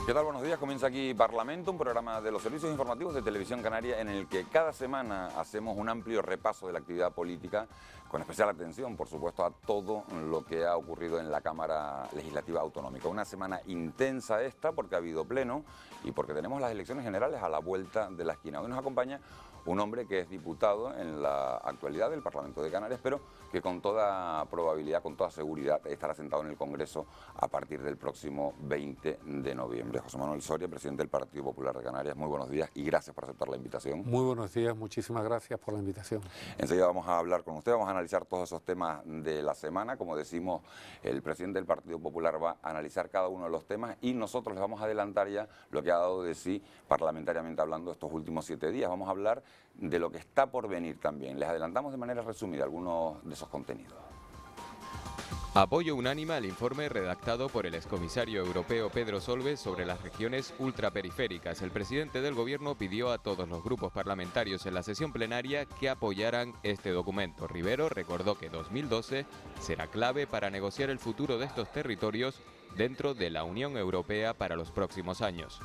¿Qué tal? Buenos días. Comienza aquí Parlamento, un programa de los servicios informativos de Televisión Canaria en el que cada semana hacemos un amplio repaso de la actividad política, con especial atención, por supuesto, a todo lo que ha ocurrido en la Cámara Legislativa Autonómica. Una semana intensa esta porque ha habido pleno y porque tenemos las elecciones generales a la vuelta de la esquina. Hoy nos acompaña un hombre que es diputado en la actualidad del Parlamento de Canarias, pero que con toda probabilidad, con toda seguridad, estará sentado en el Congreso a partir del próximo 20 de noviembre. José Manuel Soria, presidente del Partido Popular de Canarias, muy buenos días y gracias por aceptar la invitación. Muy buenos días, muchísimas gracias por la invitación. Enseguida vamos a hablar con usted, vamos a analizar todos esos temas de la semana. Como decimos, el presidente del Partido Popular va a analizar cada uno de los temas y nosotros les vamos a adelantar ya lo que ha dado de sí parlamentariamente hablando estos últimos 7 días. Vamos a hablar de lo que está por venir también. Les adelantamos de manera resumida algunos de esos contenidos. Apoyo unánime al informe redactado por el excomisario europeo Pedro Solbes sobre las regiones ultraperiféricas. El presidente del gobierno pidió a todos los grupos parlamentarios en la sesión plenaria que apoyaran este documento. Rivero recordó que 2012 será clave para negociar el futuro de estos territorios dentro de la Unión Europea para los próximos años.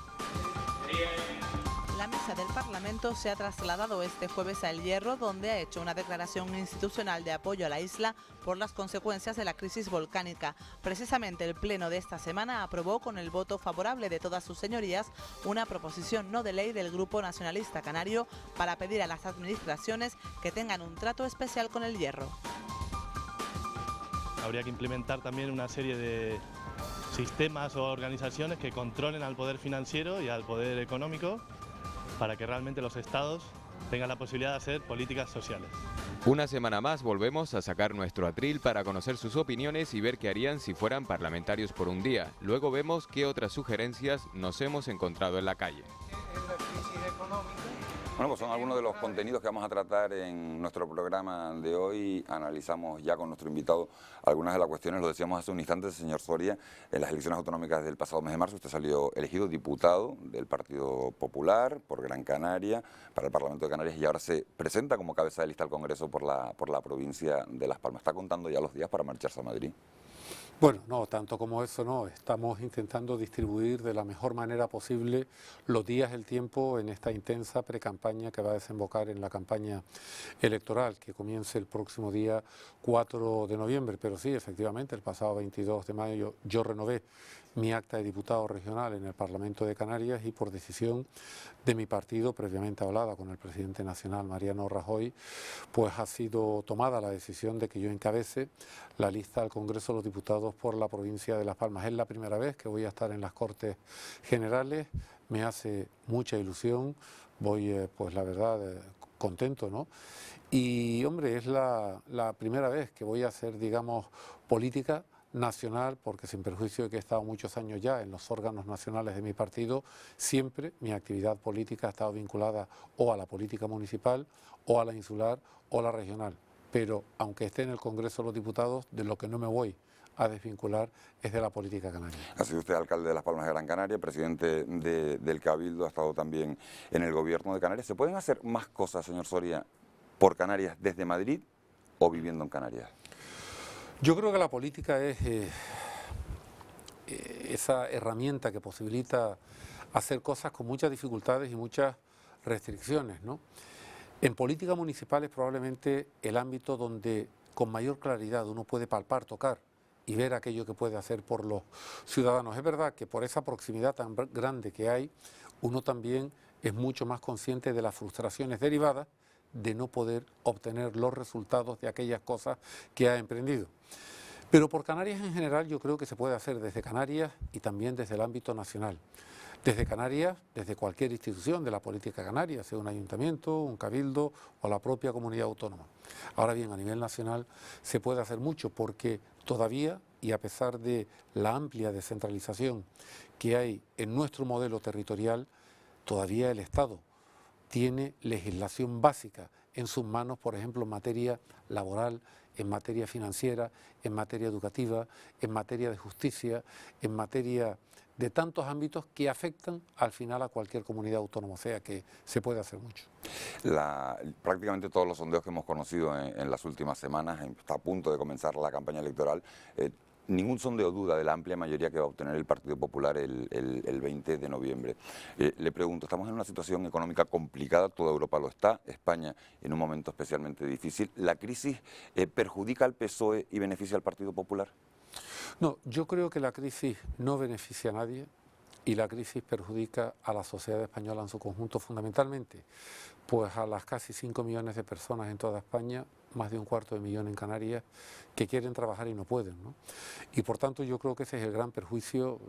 La mesa del Parlamento se ha trasladado este jueves a El Hierro, donde ha hecho una declaración institucional de apoyo a la isla por las consecuencias de la crisis volcánica. Precisamente el pleno de esta semana aprobó con el voto favorable de todas sus señorías una proposición no de ley del Grupo Nacionalista Canario para pedir a las administraciones que tengan un trato especial con El Hierro. Habría que implementar también una serie de sistemas o organizaciones que controlen al poder financiero y al poder económico, para que realmente los estados tengan la posibilidad de hacer políticas sociales. Una semana más volvemos a sacar nuestro atril para conocer sus opiniones y ver qué harían si fueran parlamentarios por un día. Luego vemos qué otras sugerencias nos hemos encontrado en la calle. Bueno, pues son algunos de los contenidos que vamos a tratar en nuestro programa de hoy. Analizamos ya con nuestro invitado algunas de las cuestiones. Lo decíamos hace un instante, señor Soria, en las elecciones autonómicas del pasado mes de marzo usted salió elegido diputado del Partido Popular por Gran Canaria para el Parlamento de Canarias y ahora se presenta como cabeza de lista al Congreso por la provincia de Las Palmas. ¿Está contando ya los días para marcharse a Madrid? Bueno, no, tanto como eso no, estamos intentando distribuir de la mejor manera posible los días del tiempo en esta intensa precampaña que va a desembocar en la campaña electoral, que comience el próximo día 4 de noviembre. Pero sí, efectivamente, el pasado 22 de mayo yo renové mi acta de diputado regional en el Parlamento de Canarias y por decisión de mi partido, previamente hablada con el presidente nacional Mariano Rajoy, pues ha sido tomada la decisión de que yo encabece la lista al Congreso de los Diputados por la provincia de Las Palmas. Es la primera vez que voy a estar en las Cortes Generales, me hace mucha ilusión, voy pues la verdad contento, ¿no? Y hombre, es la primera vez que voy a hacer, digamos, política nacional, porque sin perjuicio de que he estado muchos años ya en los órganos nacionales de mi partido, siempre mi actividad política ha estado vinculada o a la política municipal, o a la insular, o a la regional. Pero aunque esté en el Congreso de los Diputados, de lo que no me voy a desvincular es de la política canaria. Ha sido usted alcalde de Las Palmas de Gran Canaria, presidente del Cabildo, ha estado también en el gobierno de Canarias. ¿Se pueden hacer más cosas, señor Soria, por Canarias desde Madrid o viviendo en Canarias? Yo creo que la política es esa herramienta que posibilita hacer cosas con muchas dificultades y muchas restricciones, ¿no? En política municipal es probablemente el ámbito donde con mayor claridad uno puede palpar, tocar y ver aquello que puede hacer por los ciudadanos. Es verdad que por esa proximidad tan grande que hay, uno también es mucho más consciente de las frustraciones derivadas de no poder obtener los resultados de aquellas cosas que ha emprendido. Pero por Canarias en general yo creo que se puede hacer desde Canarias y también desde el ámbito nacional. Desde Canarias, desde cualquier institución de la política canaria, sea un ayuntamiento, un cabildo o la propia comunidad autónoma. Ahora bien, a nivel nacional se puede hacer mucho porque todavía, y a pesar de la amplia descentralización que hay en nuestro modelo territorial, todavía el Estado tiene legislación básica en sus manos, por ejemplo, en materia laboral, en materia financiera, en materia educativa, en materia de justicia, en materia de tantos ámbitos que afectan al final a cualquier comunidad autónoma, o sea que se puede hacer mucho. Prácticamente todos los sondeos que hemos conocido en las últimas semanas, está a punto de comenzar la campaña electoral, ningún sondeo duda de la amplia mayoría que va a obtener el Partido Popular el 20 de noviembre. Le pregunto, estamos en una situación económica complicada, toda Europa lo está, España en un momento especialmente difícil. ¿La crisis perjudica al PSOE y beneficia al Partido Popular? No, yo creo que la crisis no beneficia a nadie y la crisis perjudica a la sociedad española en su conjunto fundamentalmente, pues a las casi 5 millones de personas en toda España, más de 250.000 en Canarias, que quieren trabajar y no pueden, ¿no? Y por tanto yo creo que ese es el gran perjuicio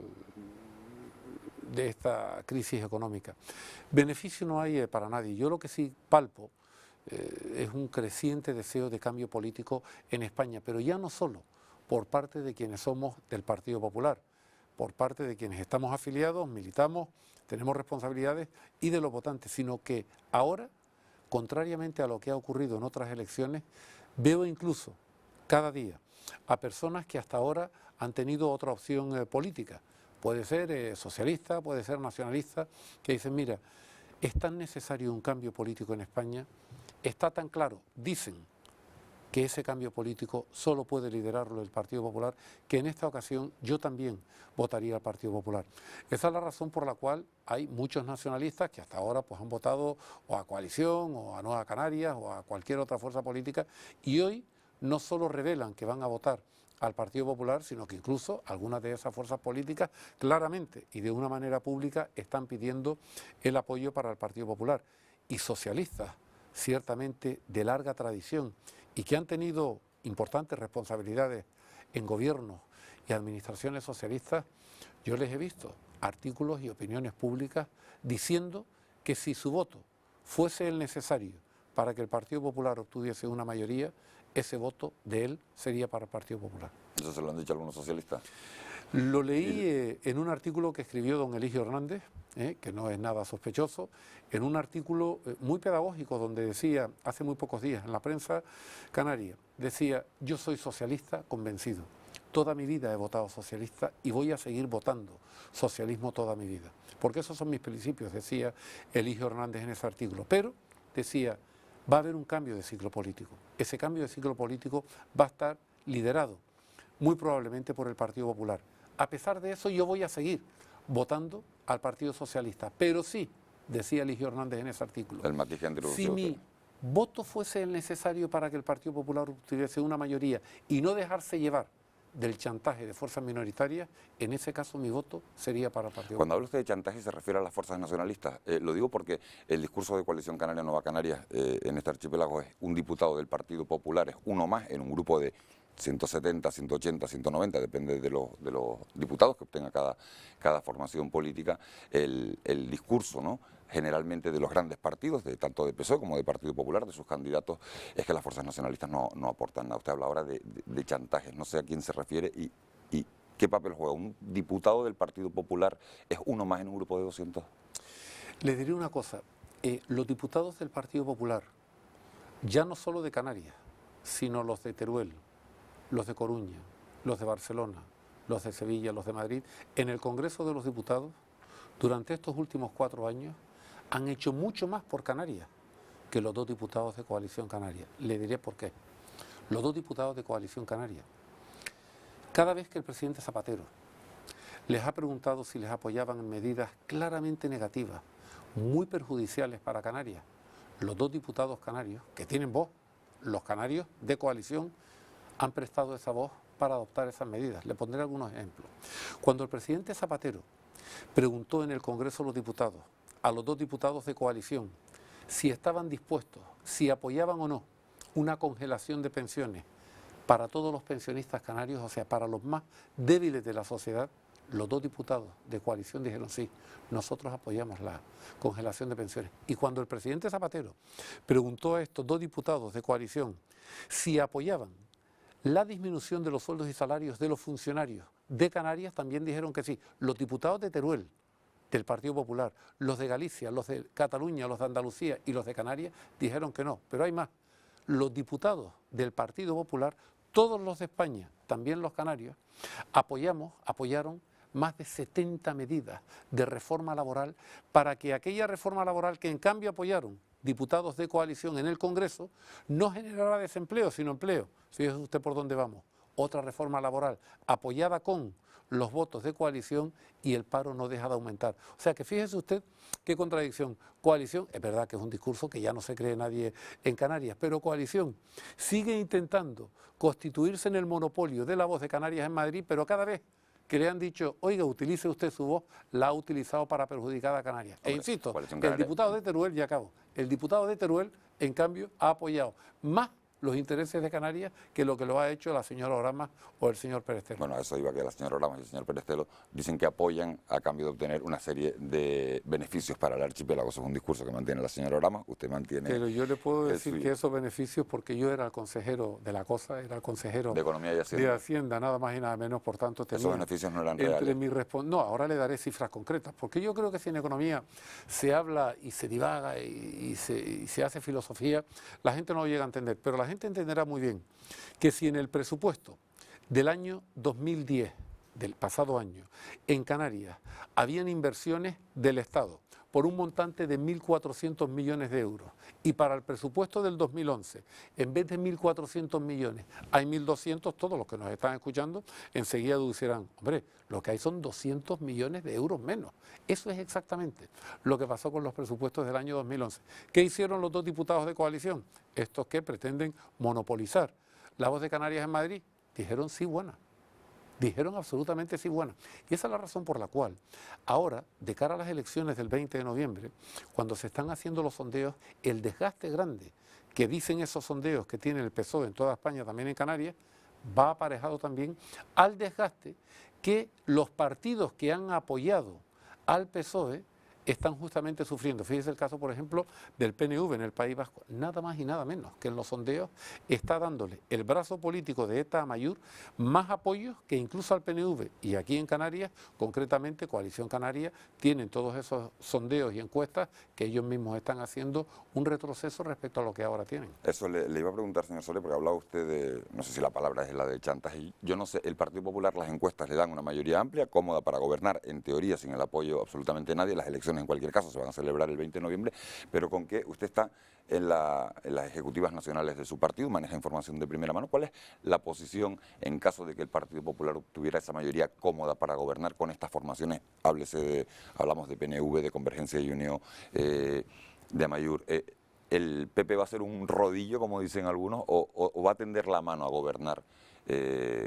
de esta crisis económica. Beneficio no hay para nadie. Yo lo que sí palpo es un creciente deseo de cambio político en España, pero ya no solo por parte de quienes somos del Partido Popular, por parte de quienes estamos afiliados, militamos, tenemos responsabilidades y de los votantes, sino que ahora, contrariamente a lo que ha ocurrido en otras elecciones, veo incluso cada día a personas que hasta ahora han tenido otra opción política, puede ser socialista, puede ser nacionalista, que dicen, mira, es tan necesario un cambio político en España, está tan claro, dicen, que ese cambio político solo puede liderarlo el Partido Popular, que en esta ocasión yo también votaría al Partido Popular. Esa es la razón por la cual hay muchos nacionalistas que hasta ahora pues, han votado o a Coalición, o a Nueva Canarias, o a cualquier otra fuerza política, y hoy no solo revelan que van a votar al Partido Popular, sino que incluso algunas de esas fuerzas políticas claramente y de una manera pública están pidiendo el apoyo para el Partido Popular. Y socialistas, ciertamente de larga tradición, y que han tenido importantes responsabilidades en gobiernos y administraciones socialistas, yo les he visto artículos y opiniones públicas diciendo que si su voto fuese el necesario para que el Partido Popular obtuviese una mayoría, ese voto de él sería para el Partido Popular. ¿Eso se lo han dicho algunos socialistas? Lo leí en un artículo que escribió don Eligio Hernández, que no es nada sospechoso, en un artículo muy pedagógico donde decía, hace muy pocos días, en la prensa canaria, decía, yo soy socialista convencido, toda mi vida he votado socialista y voy a seguir votando socialismo toda mi vida, porque esos son mis principios, decía Eligio Hernández en ese artículo, pero decía, va a haber un cambio de ciclo político, ese cambio de ciclo político va a estar liderado muy probablemente por el Partido Popular. A pesar de eso, yo voy a seguir votando al Partido Socialista. Pero sí, decía Eligio Hernández en ese artículo, el matiz que introdució si mi voto fuese el necesario para que el Partido Popular obtuviese una mayoría y no dejarse llevar del chantaje de fuerzas minoritarias, en ese caso mi voto sería para el Partido Cuando Popular. habla usted de chantaje se refiere a las fuerzas nacionalistas. Lo digo porque el discurso de Coalición Canaria Nueva Canarias en este archipiélago es un diputado del Partido Popular, es uno más en un grupo de 170, 180, 190, depende de los diputados que obtenga cada formación política, el discurso, ¿no?, generalmente de los grandes partidos, tanto de PSOE como de Partido Popular, de sus candidatos, es que las fuerzas nacionalistas no aportan nada. Usted habla ahora de chantajes, no sé a quién se refiere y qué papel juega. ¿Un diputado del Partido Popular es uno más en un grupo de 200? Le diré una cosa, los diputados del Partido Popular, ya no solo de Canarias, sino los de Teruel, los de Coruña, los de Barcelona, los de Sevilla, los de Madrid, en el Congreso de los Diputados, durante estos últimos 4 años, han hecho mucho más por Canarias que los 2 diputados de Coalición Canaria. Le diré por qué. Los 2 diputados de Coalición Canaria, cada vez que el presidente Zapatero les ha preguntado si les apoyaban en medidas claramente negativas, muy perjudiciales para Canarias, los 2 diputados canarios, que tienen voz, los canarios de Coalición, han prestado esa voz para adoptar esas medidas. Le pondré algunos ejemplos. Cuando el presidente Zapatero preguntó en el Congreso de los Diputados a los 2 diputados de Coalición si estaban dispuestos, si apoyaban o no una congelación de pensiones para todos los pensionistas canarios, o sea, para los más débiles de la sociedad, los 2 diputados de Coalición dijeron sí, nosotros apoyamos la congelación de pensiones. Y cuando el presidente Zapatero preguntó a estos 2 diputados de Coalición si apoyaban la disminución de los sueldos y salarios de los funcionarios de Canarias, también dijeron que sí. Los diputados de Teruel, del Partido Popular, los de Galicia, los de Cataluña, los de Andalucía y los de Canarias dijeron que no. Pero hay más. Los diputados del Partido Popular, todos los de España, también los canarios, apoyaron más de 70 medidas de reforma laboral para que aquella reforma laboral que en cambio apoyaron diputados de Coalición en el Congreso no generara desempleo, sino empleo. Fíjese usted por dónde vamos. otra reforma laboral apoyada con los votos de coalición y el paro no deja de aumentar. O sea que fíjese usted qué contradicción. Coalición, es verdad que es un discurso que ya no se cree nadie en Canarias, pero coalición sigue intentando constituirse en el monopolio de la voz de Canarias en Madrid, pero cada vez que le han dicho, oiga, utilice usted su voz, la ha utilizado para perjudicar a Canarias. E insisto, que el diputado de Teruel, ya acabo, el diputado de Teruel, en cambio, ha apoyado más los intereses de Canarias que lo ha hecho la señora Oramas o el señor Perestelo. Bueno, eso iba que la señora Oramas y el señor Perestelo dicen que apoyan a cambio de obtener una serie de beneficios para el archipiélago. Eso es un discurso que mantiene la señora Oramas, usted mantiene... Pero yo le puedo decir que esos beneficios, porque yo era el consejero de la cosa, era el consejero de Economía y Hacienda. De Hacienda, nada más y nada menos, por tanto... Esos beneficios no eran reales. No, ahora le daré cifras concretas, porque yo creo que si en economía se habla y se divaga y se hace filosofía, la gente no lo llega a entender, pero la gente entenderá muy bien que si en el presupuesto del año 2010, del pasado año, en Canarias, habían inversiones del Estado por un montante de 1.400 millones de euros y para el presupuesto del 2011, en vez de 1.400 millones, hay 1.200, todos los que nos están escuchando enseguida deducirán, hombre, lo que hay son 200 millones de euros menos. Eso es exactamente lo que pasó con los presupuestos del año 2011. ¿Qué hicieron los dos diputados de coalición? Estos que pretenden monopolizar la voz de Canarias en Madrid, dijeron sí buena. Dijeron absolutamente sí buena. Y esa es la razón por la cual ahora, de cara a las elecciones del 20 de noviembre, cuando se están haciendo los sondeos, el desgaste grande que dicen esos sondeos que tiene el PSOE en toda España, también en Canarias, va aparejado también al desgaste que los partidos que han apoyado al PSOE están justamente sufriendo. Fíjese el caso, por ejemplo, del PNV en el País Vasco. Nada más y nada menos que en los sondeos está dándole el brazo político de ETA Amaiur más apoyos que incluso al PNV. Y aquí en Canarias, concretamente Coalición Canaria, tienen todos esos sondeos y encuestas que ellos mismos están haciendo un retroceso respecto a lo que ahora tienen. Eso le iba a preguntar, señor Soler, porque hablaba usted de, no sé si la palabra es la de chantaje. Yo no sé, el Partido Popular, las encuestas le dan una mayoría amplia, cómoda para gobernar, en teoría, sin el apoyo absolutamente de nadie. Las elecciones en cualquier caso se van a celebrar el 20 de noviembre, pero con que usted está en las ejecutivas nacionales de su partido, maneja información de primera mano. ¿Cuál es la posición en caso de que el Partido Popular obtuviera esa mayoría cómoda para gobernar con estas formaciones? Hablamos de PNV, de Convergencia y Unión, de Amaiur. ¿El PP va a ser un rodillo, como dicen algunos, o va a tender la mano a gobernar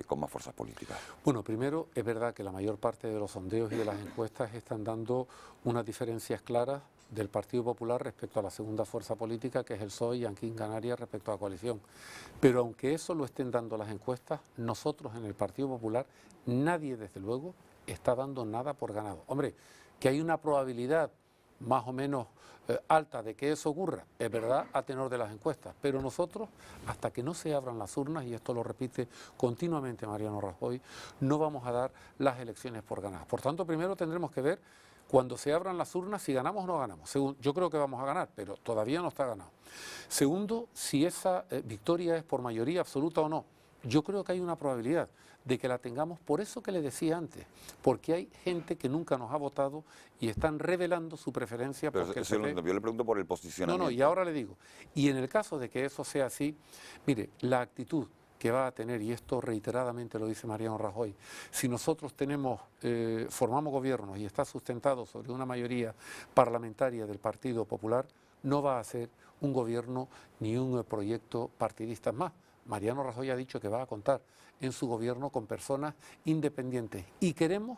con más fuerzas políticas? Bueno, primero es verdad que la mayor parte de los sondeos y de las encuestas están dando unas diferencias claras del Partido Popular respecto a la segunda fuerza política, que es el PSOE, y aquí en Canarias respecto a la coalición. Pero aunque eso lo estén dando las encuestas, nosotros en el Partido Popular, nadie desde luego está dando nada por ganado. Hombre, que hay una probabilidad más o menos alta de que eso ocurra, es verdad, a tenor de las encuestas, pero nosotros, hasta que no se abran las urnas, y esto lo repite continuamente Mariano Rajoy, no vamos a dar las elecciones por ganadas. Por tanto, primero tendremos que ver, cuando se abran las urnas, si ganamos o no ganamos. Yo creo que vamos a ganar, pero todavía no está ganado. Segundo, si esa victoria es por mayoría absoluta o no. Yo creo que hay una probabilidad de que la tengamos, por eso que le decía antes, porque hay gente que nunca nos ha votado y están revelando su preferencia. Pero porque yo le pregunto por el posicionamiento. No, y ahora le digo, y en el caso de que eso sea así, mire, la actitud que va a tener, y esto reiteradamente lo dice Mariano Rajoy, si nosotros formamos gobiernos y está sustentado sobre una mayoría parlamentaria del Partido Popular, no va a ser un gobierno ni un proyecto partidista más. Mariano Rajoy ha dicho que va a contar en su gobierno con personas independientes y queremos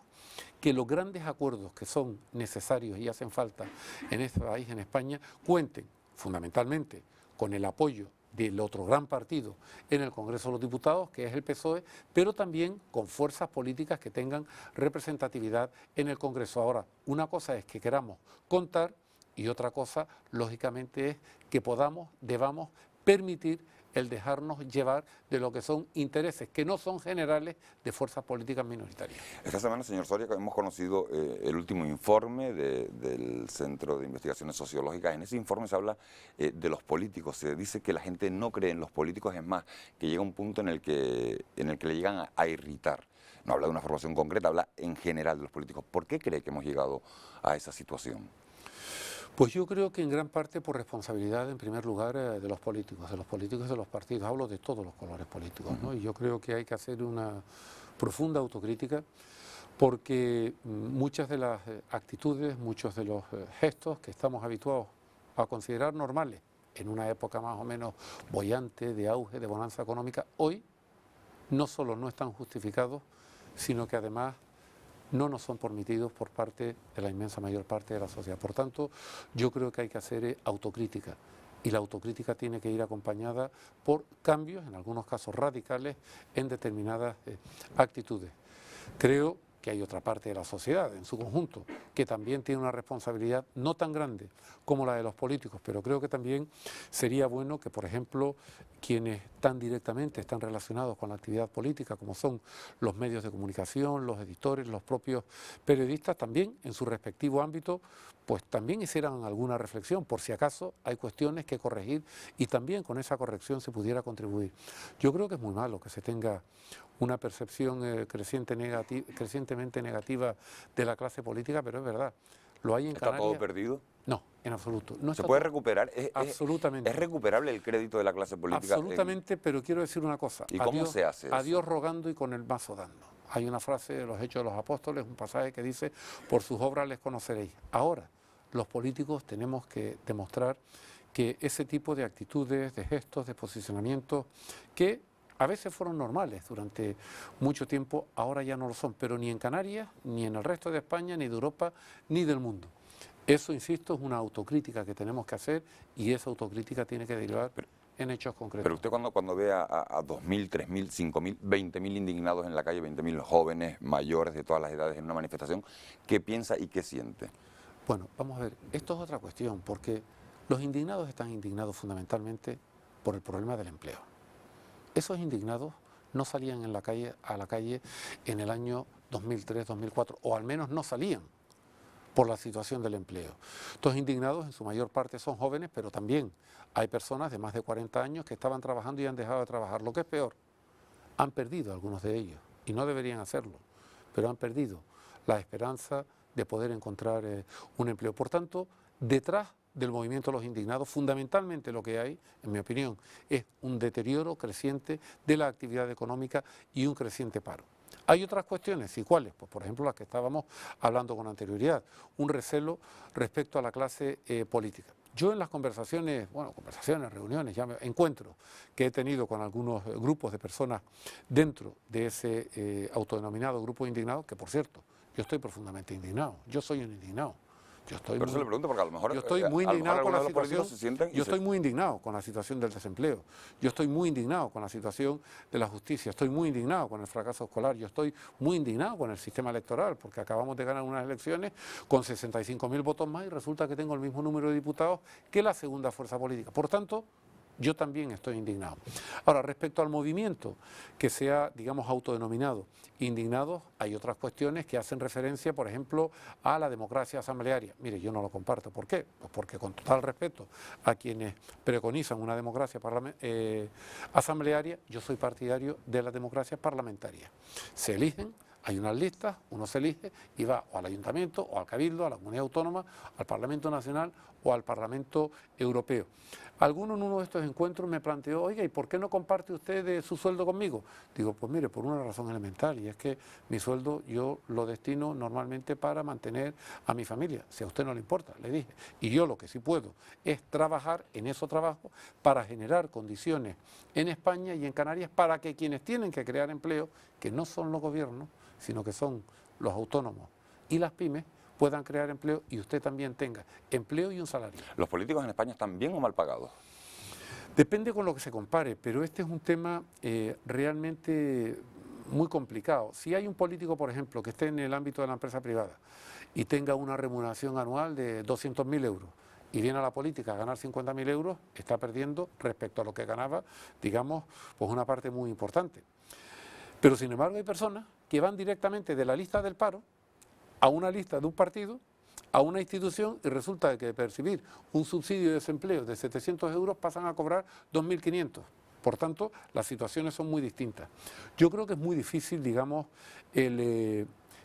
que los grandes acuerdos que son necesarios y hacen falta en este país, en España, cuenten fundamentalmente con el apoyo del otro gran partido en el Congreso de los Diputados, que es el PSOE, pero también con fuerzas políticas que tengan representatividad en el Congreso. Ahora, una cosa es que queramos contar y otra cosa, lógicamente, es que debamos permitir el dejarnos llevar de lo que son intereses que no son generales de fuerzas políticas minoritarias. Esta semana, señor Soria, hemos conocido el último informe del Centro de Investigaciones Sociológicas. En ese informe se habla de los políticos, se dice que la gente no cree en los políticos, es más, que llega un punto en el que le llegan a irritar. No habla de una formación concreta, habla en general de los políticos. ¿Por qué cree que hemos llegado a esa situación? Pues yo creo que en gran parte por responsabilidad, en primer lugar, de los políticos y de los partidos. Hablo de todos los colores políticos, ¿no? Y yo creo que hay que hacer una profunda autocrítica porque muchas de las actitudes, muchos de los gestos que estamos habituados a considerar normales en una época más o menos boyante, de auge, de bonanza económica, hoy no solo no están justificados, sino que además no nos son permitidos por parte de la inmensa mayor parte de la sociedad. Por tanto, yo creo que hay que hacer autocrítica y la autocrítica tiene que ir acompañada por cambios, en algunos casos radicales, en determinadas actitudes. Creo que hay otra parte de la sociedad en su conjunto que también tiene una responsabilidad no tan grande como la de los políticos, pero creo que también sería bueno que, por ejemplo, quienes tan directamente están relacionados con la actividad política, como son los medios de comunicación, los editores, los propios periodistas, también en su respectivo ámbito, pues también hicieran alguna reflexión, por si acaso hay cuestiones que corregir y también con esa corrección se pudiera contribuir. Yo creo que es muy malo que se tenga una percepción crecientemente negativa de la clase política, pero es verdad. Lo hay en Canarias. ¿Está todo perdido? No, en absoluto. No ¿Se está puede todo. recuperar? Absolutamente. ¿Es recuperable el crédito de la clase política? Absolutamente, pero quiero decir una cosa. ¿Y cómo se hace eso? A Dios rogando y con el mazo dando. Hay una frase de los Hechos de los Apóstoles, un pasaje que dice, por sus obras les conoceréis. Ahora, los políticos tenemos que demostrar que ese tipo de actitudes, de gestos, de posicionamientos, que a veces fueron normales durante mucho tiempo, ahora ya no lo son, pero ni en Canarias, ni en el resto de España, ni de Europa, ni del mundo. Eso, insisto, es una autocrítica que tenemos que hacer y esa autocrítica tiene que derivar en hechos concretos. Pero usted cuando ve a 2.000, 3.000, 5.000, 20.000 indignados en la calle, 20.000 jóvenes, mayores de todas las edades en una manifestación, ¿qué piensa y qué siente? Bueno, vamos a ver, esto es otra cuestión, porque los indignados están indignados fundamentalmente por el problema del empleo. Esos indignados no salían a la calle en el año 2003, 2004, o al menos no salían por la situación del empleo. Estos indignados en su mayor parte son jóvenes, pero también hay personas de más de 40 años que estaban trabajando y han dejado de trabajar. Lo que es peor, han perdido algunos de ellos, y no deberían hacerlo, pero han perdido la esperanza de poder encontrar un empleo. Por tanto, detrás del movimiento de los indignados, fundamentalmente lo que hay, en mi opinión, es un deterioro creciente de la actividad económica y un creciente paro. Hay otras cuestiones, ¿y cuáles? Pues por ejemplo las que estábamos hablando con anterioridad, un recelo respecto a la clase política. Yo en las conversaciones, reuniones, encuentros que he tenido con algunos grupos de personas dentro de ese autodenominado grupo de indignados, que por cierto, yo estoy profundamente indignado, yo soy un indignado. Pero eso le pregunto porque a lo mejor yo estoy muy indignado con la situación. Yo estoy muy indignado con la situación del desempleo. Yo estoy muy indignado con la situación de la justicia. Estoy muy indignado con el fracaso escolar. Yo estoy muy indignado con el sistema electoral porque acabamos de ganar unas elecciones con 65.000 votos más y resulta que tengo el mismo número de diputados que la segunda fuerza política. Por tanto, yo también estoy indignado. Ahora, respecto al movimiento que sea, digamos, autodenominado indignados, hay otras cuestiones que hacen referencia, por ejemplo, a la democracia asamblearia. Mire, yo no lo comparto. ¿Por qué? Pues porque con total respeto a quienes preconizan una democracia asamblearia, yo soy partidario de la democracia parlamentaria. Se eligen, hay unas listas, uno se elige y va o al ayuntamiento, o al cabildo, a la comunidad autónoma, al Parlamento Nacional o al Parlamento Europeo. Alguno en uno de estos encuentros me planteó, oiga, ¿y por qué no comparte usted su sueldo conmigo? Digo, pues mire, por una razón elemental, y es que mi sueldo yo lo destino normalmente para mantener a mi familia. Si a usted no le importa, le dije. Y yo lo que sí puedo es trabajar en ese trabajo para generar condiciones en España y en Canarias para que quienes tienen que crear empleo, que no son los gobiernos, sino que son los autónomos y las pymes, puedan crear empleo y usted también tenga empleo y un salario. ¿Los políticos en España están bien o mal pagados? Depende con lo que se compare, pero este es un tema realmente muy complicado. Si hay un político, por ejemplo, que esté en el ámbito de la empresa privada y tenga una remuneración anual de 200.000 euros y viene a la política a ganar 50.000 euros, está perdiendo respecto a lo que ganaba, digamos, pues una parte muy importante. Pero sin embargo hay personas que van directamente de la lista del paro a una lista de un partido, a una institución, y resulta que de percibir un subsidio de desempleo de 700 euros pasan a cobrar 2.500. Por tanto, las situaciones son muy distintas. Yo creo que es muy difícil, digamos,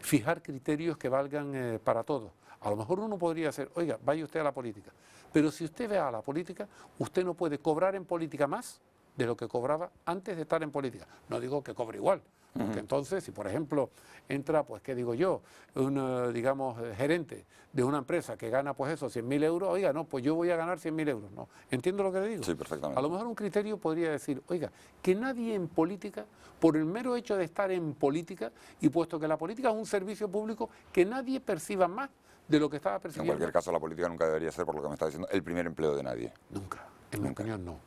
fijar criterios que valgan para todos. A lo mejor uno podría decir, oiga, vaya usted a la política. Pero si usted va a la política, usted no puede cobrar en política más de lo que cobraba antes de estar en política. No digo que cobre igual, porque entonces, si por ejemplo entra, pues qué digo yo, un, digamos, gerente de una empresa que gana, pues eso, 100.000 euros, oiga, no, pues yo voy a ganar 100.000 euros. No, ¿entiendo lo que le digo? Sí, perfectamente. A lo mejor un criterio podría decir, oiga, que nadie en política, por el mero hecho de estar en política, y puesto que la política es un servicio público, que nadie perciba más de lo que estaba En percibiendo. cualquier caso, la política nunca debería ser, por lo que me está diciendo, el primer empleo de nadie. Nunca, en mi opinión no.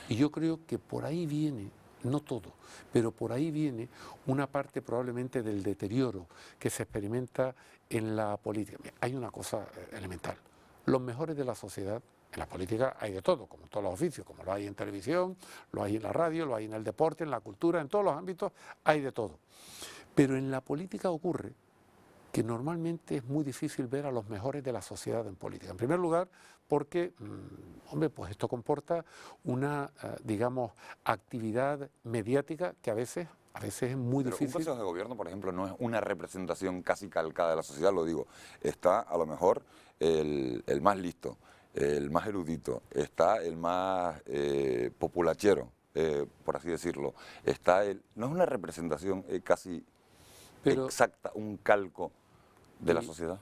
Y yo creo que por ahí viene, no todo, pero por ahí viene una parte probablemente del deterioro que se experimenta en la política. Hay una cosa elemental, los mejores de la sociedad, en la política hay de todo, como en todos los oficios, como lo hay en televisión, lo hay en la radio, lo hay en el deporte, en la cultura, en todos los ámbitos hay de todo. Pero en la política ocurre que normalmente es muy difícil ver a los mejores de la sociedad en política. En primer lugar, porque, hombre, pues esto comporta una, digamos, actividad mediática que a veces es muy Pero difícil. un consejo de gobierno, por ejemplo, no es una representación casi calcada de la sociedad, lo digo. Está a lo mejor el más listo, el más erudito, está el más populachero, por así decirlo. No es una representación casi exacta, un calco de la sociedad.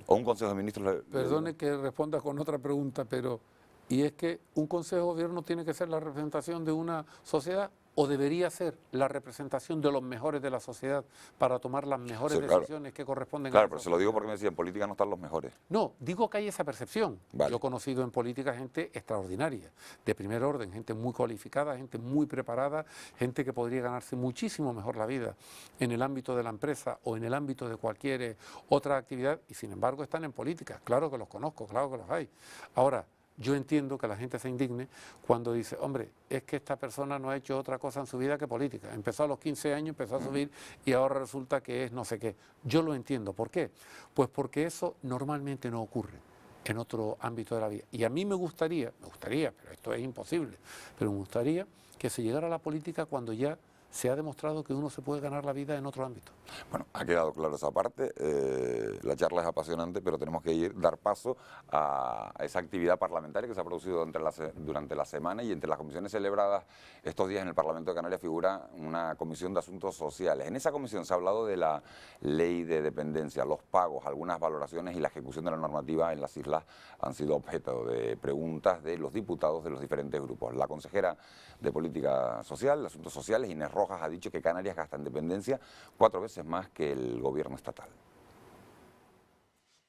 O un consejo de ministros. Perdone que responda con otra pregunta, pero ¿y es que un consejo de gobierno tiene que ser la representación de una sociedad o debería ser la representación de los mejores de la sociedad para tomar las mejores decisiones que corresponden a Claro, la pero sociedad? se lo digo porque me decía, en política no están los mejores. No, digo que hay esa percepción. Vale. Yo he conocido en política gente extraordinaria, de primer orden, gente muy cualificada, gente muy preparada, gente que podría ganarse muchísimo mejor la vida en el ámbito de la empresa o en el ámbito de cualquier otra actividad y sin embargo están en política. Claro que los conozco, claro que los hay. Ahora, yo entiendo que la gente se indigne cuando dice, hombre, es que esta persona no ha hecho otra cosa en su vida que política. Empezó a los 15 años, empezó a subir y ahora resulta que es no sé qué. Yo lo entiendo. ¿Por qué? Pues porque eso normalmente no ocurre en otro ámbito de la vida. Y a mí me gustaría, pero esto es imposible, pero me gustaría que se llegara a la política cuando ya se ha demostrado que uno se puede ganar la vida en otro ámbito. Bueno, ha quedado claro esa parte, la charla es apasionante, pero tenemos que dar paso a esa actividad parlamentaria que se ha producido durante la semana y entre las comisiones celebradas estos días en el Parlamento de Canarias figura una comisión de asuntos sociales. En esa comisión se ha hablado de la ley de dependencia, los pagos, algunas valoraciones y la ejecución de la normativa en las islas han sido objeto de preguntas de los diputados de los diferentes grupos. La consejera de Política Social, de Asuntos Sociales, Inés Rojas, ha dicho que Canarias gasta en dependencia 4 veces más que el gobierno estatal.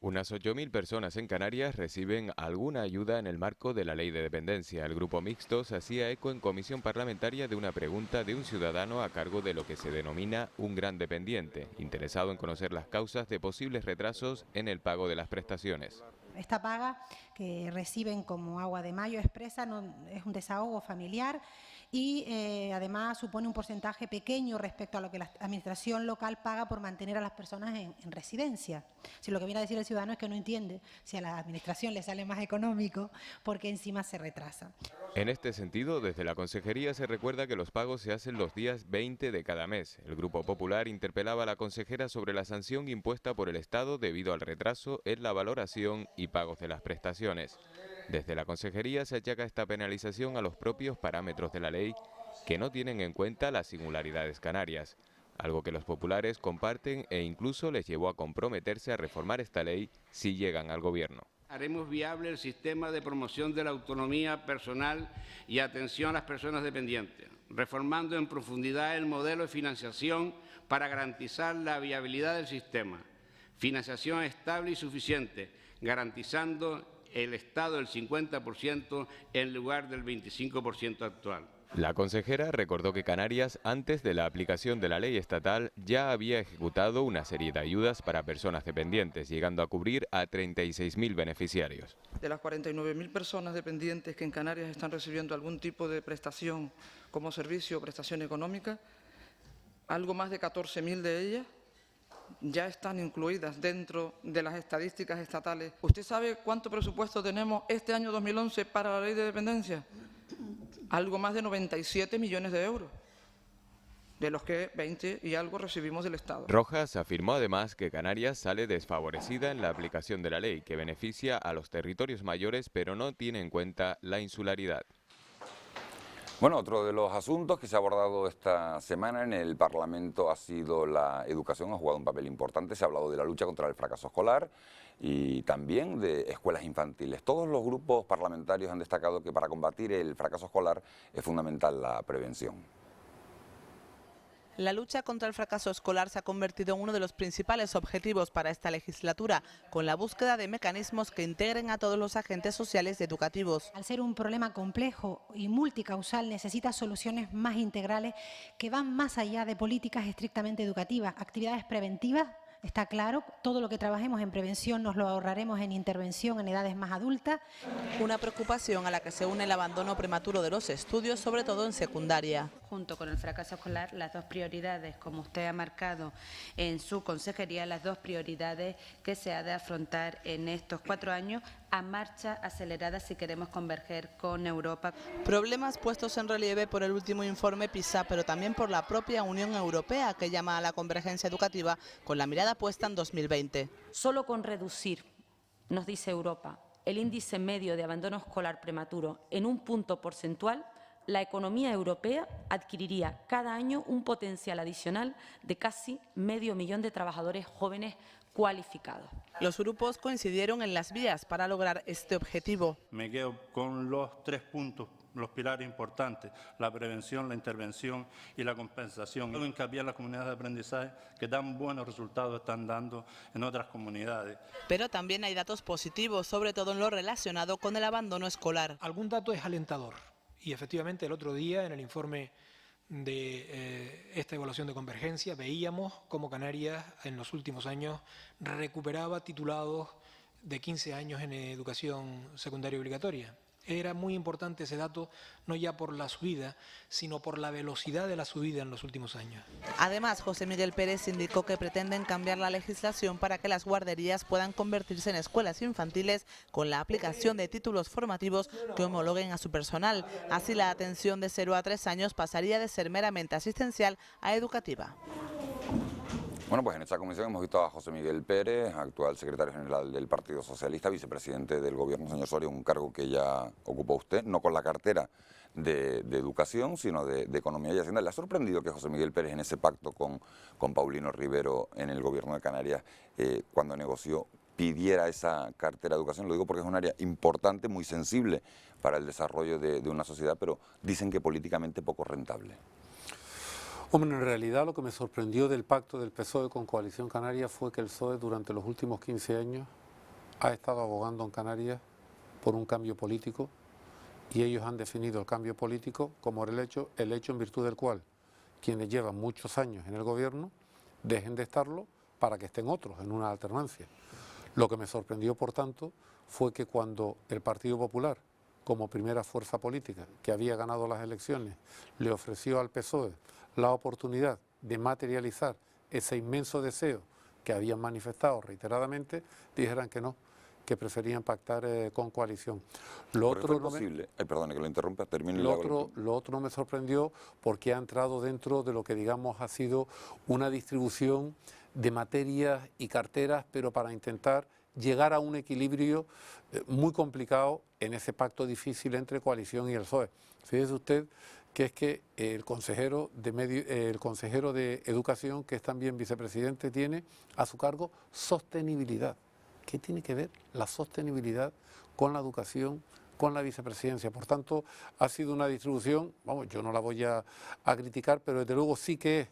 Unas 8.000 personas en Canarias reciben alguna ayuda en el marco de la ley de dependencia. El grupo mixto se hacía eco en comisión parlamentaria de una pregunta de un ciudadano a cargo de lo que se denomina un gran dependiente, interesado en conocer las causas de posibles retrasos en el pago de las prestaciones. Esta paga que reciben como agua de mayo expresa es un desahogo familiar y además supone un porcentaje pequeño respecto a lo que la administración local paga por mantener a las personas en residencia. Si lo que viene a decir el ciudadano es que no entiende si a la administración le sale más económico porque encima se retrasa. En este sentido, desde la consejería se recuerda que los pagos se hacen los días 20 de cada mes. El Grupo Popular interpelaba a la consejera sobre la sanción impuesta por el Estado debido al retraso en la valoración y pagos de las prestaciones. Desde la consejería se achaca esta penalización a los propios parámetros de la ley que no tienen en cuenta las singularidades canarias, algo que los populares comparten e incluso les llevó a comprometerse a reformar esta ley si llegan al gobierno. Haremos viable el sistema de promoción de la autonomía personal y atención a las personas dependientes, reformando en profundidad el modelo de financiación para garantizar la viabilidad del sistema, financiación estable y suficiente, garantizando el Estado del 50% en lugar del 25% actual. La consejera recordó que Canarias, antes de la aplicación de la ley estatal, ya había ejecutado una serie de ayudas para personas dependientes, llegando a cubrir a 36.000 beneficiarios. De las 49.000 personas dependientes que en Canarias están recibiendo algún tipo de prestación como servicio o prestación económica, algo más de 14.000 de ellas ya están incluidas dentro de las estadísticas estatales. ¿Usted sabe cuánto presupuesto tenemos este año 2011 para la ley de dependencia? Algo más de 97 millones de euros. de los que 20 y algo recibimos del Estado. Rojas afirmó además que Canarias sale desfavorecida en la aplicación de la ley, que beneficia a los territorios mayores, pero no tiene en cuenta la insularidad. Bueno, otro de los asuntos que se ha abordado esta semana en el Parlamento ha sido la educación, ha jugado un papel importante. Se ha hablado de la lucha contra el fracaso escolar y también de escuelas infantiles. Todos los grupos parlamentarios han destacado que para combatir el fracaso escolar es fundamental la prevención. La lucha contra el fracaso escolar se ha convertido en uno de los principales objetivos para esta legislatura, con la búsqueda de mecanismos que integren a todos los agentes sociales y educativos. Al ser un problema complejo y multicausal, necesita soluciones más integrales que van más allá de políticas estrictamente educativas, actividades preventivas. Está claro, todo lo que trabajemos en prevención nos lo ahorraremos en intervención en edades más adultas. Una preocupación a la que se une el abandono prematuro de los estudios, sobre todo en secundaria. Junto con el fracaso escolar, las dos prioridades, como usted ha marcado en su consejería, las dos prioridades que se ha de afrontar en estos 4 años a marcha acelerada si queremos converger con Europa. Problemas puestos en relieve por el último informe PISA, pero también por la propia Unión Europea, que llama a la convergencia educativa con la mirada puesta en 2020. Solo con reducir, nos dice Europa, el índice medio de abandono escolar prematuro en un punto porcentual, la economía europea adquiriría cada año un potencial adicional de casi 500.000 de trabajadores jóvenes cualificados. Los grupos coincidieron en las vías para lograr este objetivo. Me quedo con los 3 puntos, los pilares importantes: la prevención, la intervención y la compensación. Hago hincapié en las comunidades de aprendizaje que tan buenos resultados están dando en otras comunidades. Pero también hay datos positivos, sobre todo en lo relacionado con el abandono escolar. Algún dato es alentador y efectivamente el otro día en el informe de esta evaluación de convergencia veíamos cómo Canarias en los últimos años recuperaba titulados de 15 años en educación secundaria obligatoria. Era muy importante ese dato, no ya por la subida, sino por la velocidad de la subida en los últimos años. Además, José Miguel Pérez indicó que pretenden cambiar la legislación para que las guarderías puedan convertirse en escuelas infantiles con la aplicación de títulos formativos que homologuen a su personal. Así, la atención de 0 a 3 años pasaría de ser meramente asistencial a educativa. Bueno, pues en esta comisión hemos visto a José Miguel Pérez, actual secretario general del Partido Socialista, vicepresidente del Gobierno, señor Soria, un cargo que ya ocupó usted, no con la cartera de Educación, sino de Economía y Hacienda. ¿Le ha sorprendido que José Miguel Pérez en ese pacto con Paulino Rivero en el Gobierno de Canarias, cuando negoció, pidiera esa cartera de Educación? Lo digo porque es un área importante, muy sensible para el desarrollo de una sociedad, pero dicen que políticamente poco rentable. Hombre, en realidad lo que me sorprendió del pacto del PSOE con Coalición Canaria fue que el PSOE durante los últimos 15 años ha estado abogando en Canarias por un cambio político y ellos han definido el cambio político como el hecho en virtud del cual quienes llevan muchos años en el gobierno dejen de estarlo para que estén otros en una alternancia. Lo que me sorprendió, por tanto, fue que cuando el Partido Popular, como primera fuerza política que había ganado las elecciones, le ofreció al PSOE la oportunidad de materializar ese inmenso deseo que habían manifestado reiteradamente, dijeran que no, que preferían pactar con Coalición. Lo otro es posible, perdone que lo interrumpa, termine. Lo otro no me sorprendió porque ha entrado dentro de lo que digamos ha sido una distribución de materias y carteras, pero para intentar llegar a un equilibrio muy complicado en ese pacto difícil entre Coalición y el PSOE. Fíjese usted que es que el consejero de Educación, que es también vicepresidente, tiene a su cargo sostenibilidad. ¿Qué tiene que ver la sostenibilidad con la educación, con la vicepresidencia? Por tanto, ha sido una distribución, vamos, yo no la voy a criticar, pero desde luego sí que es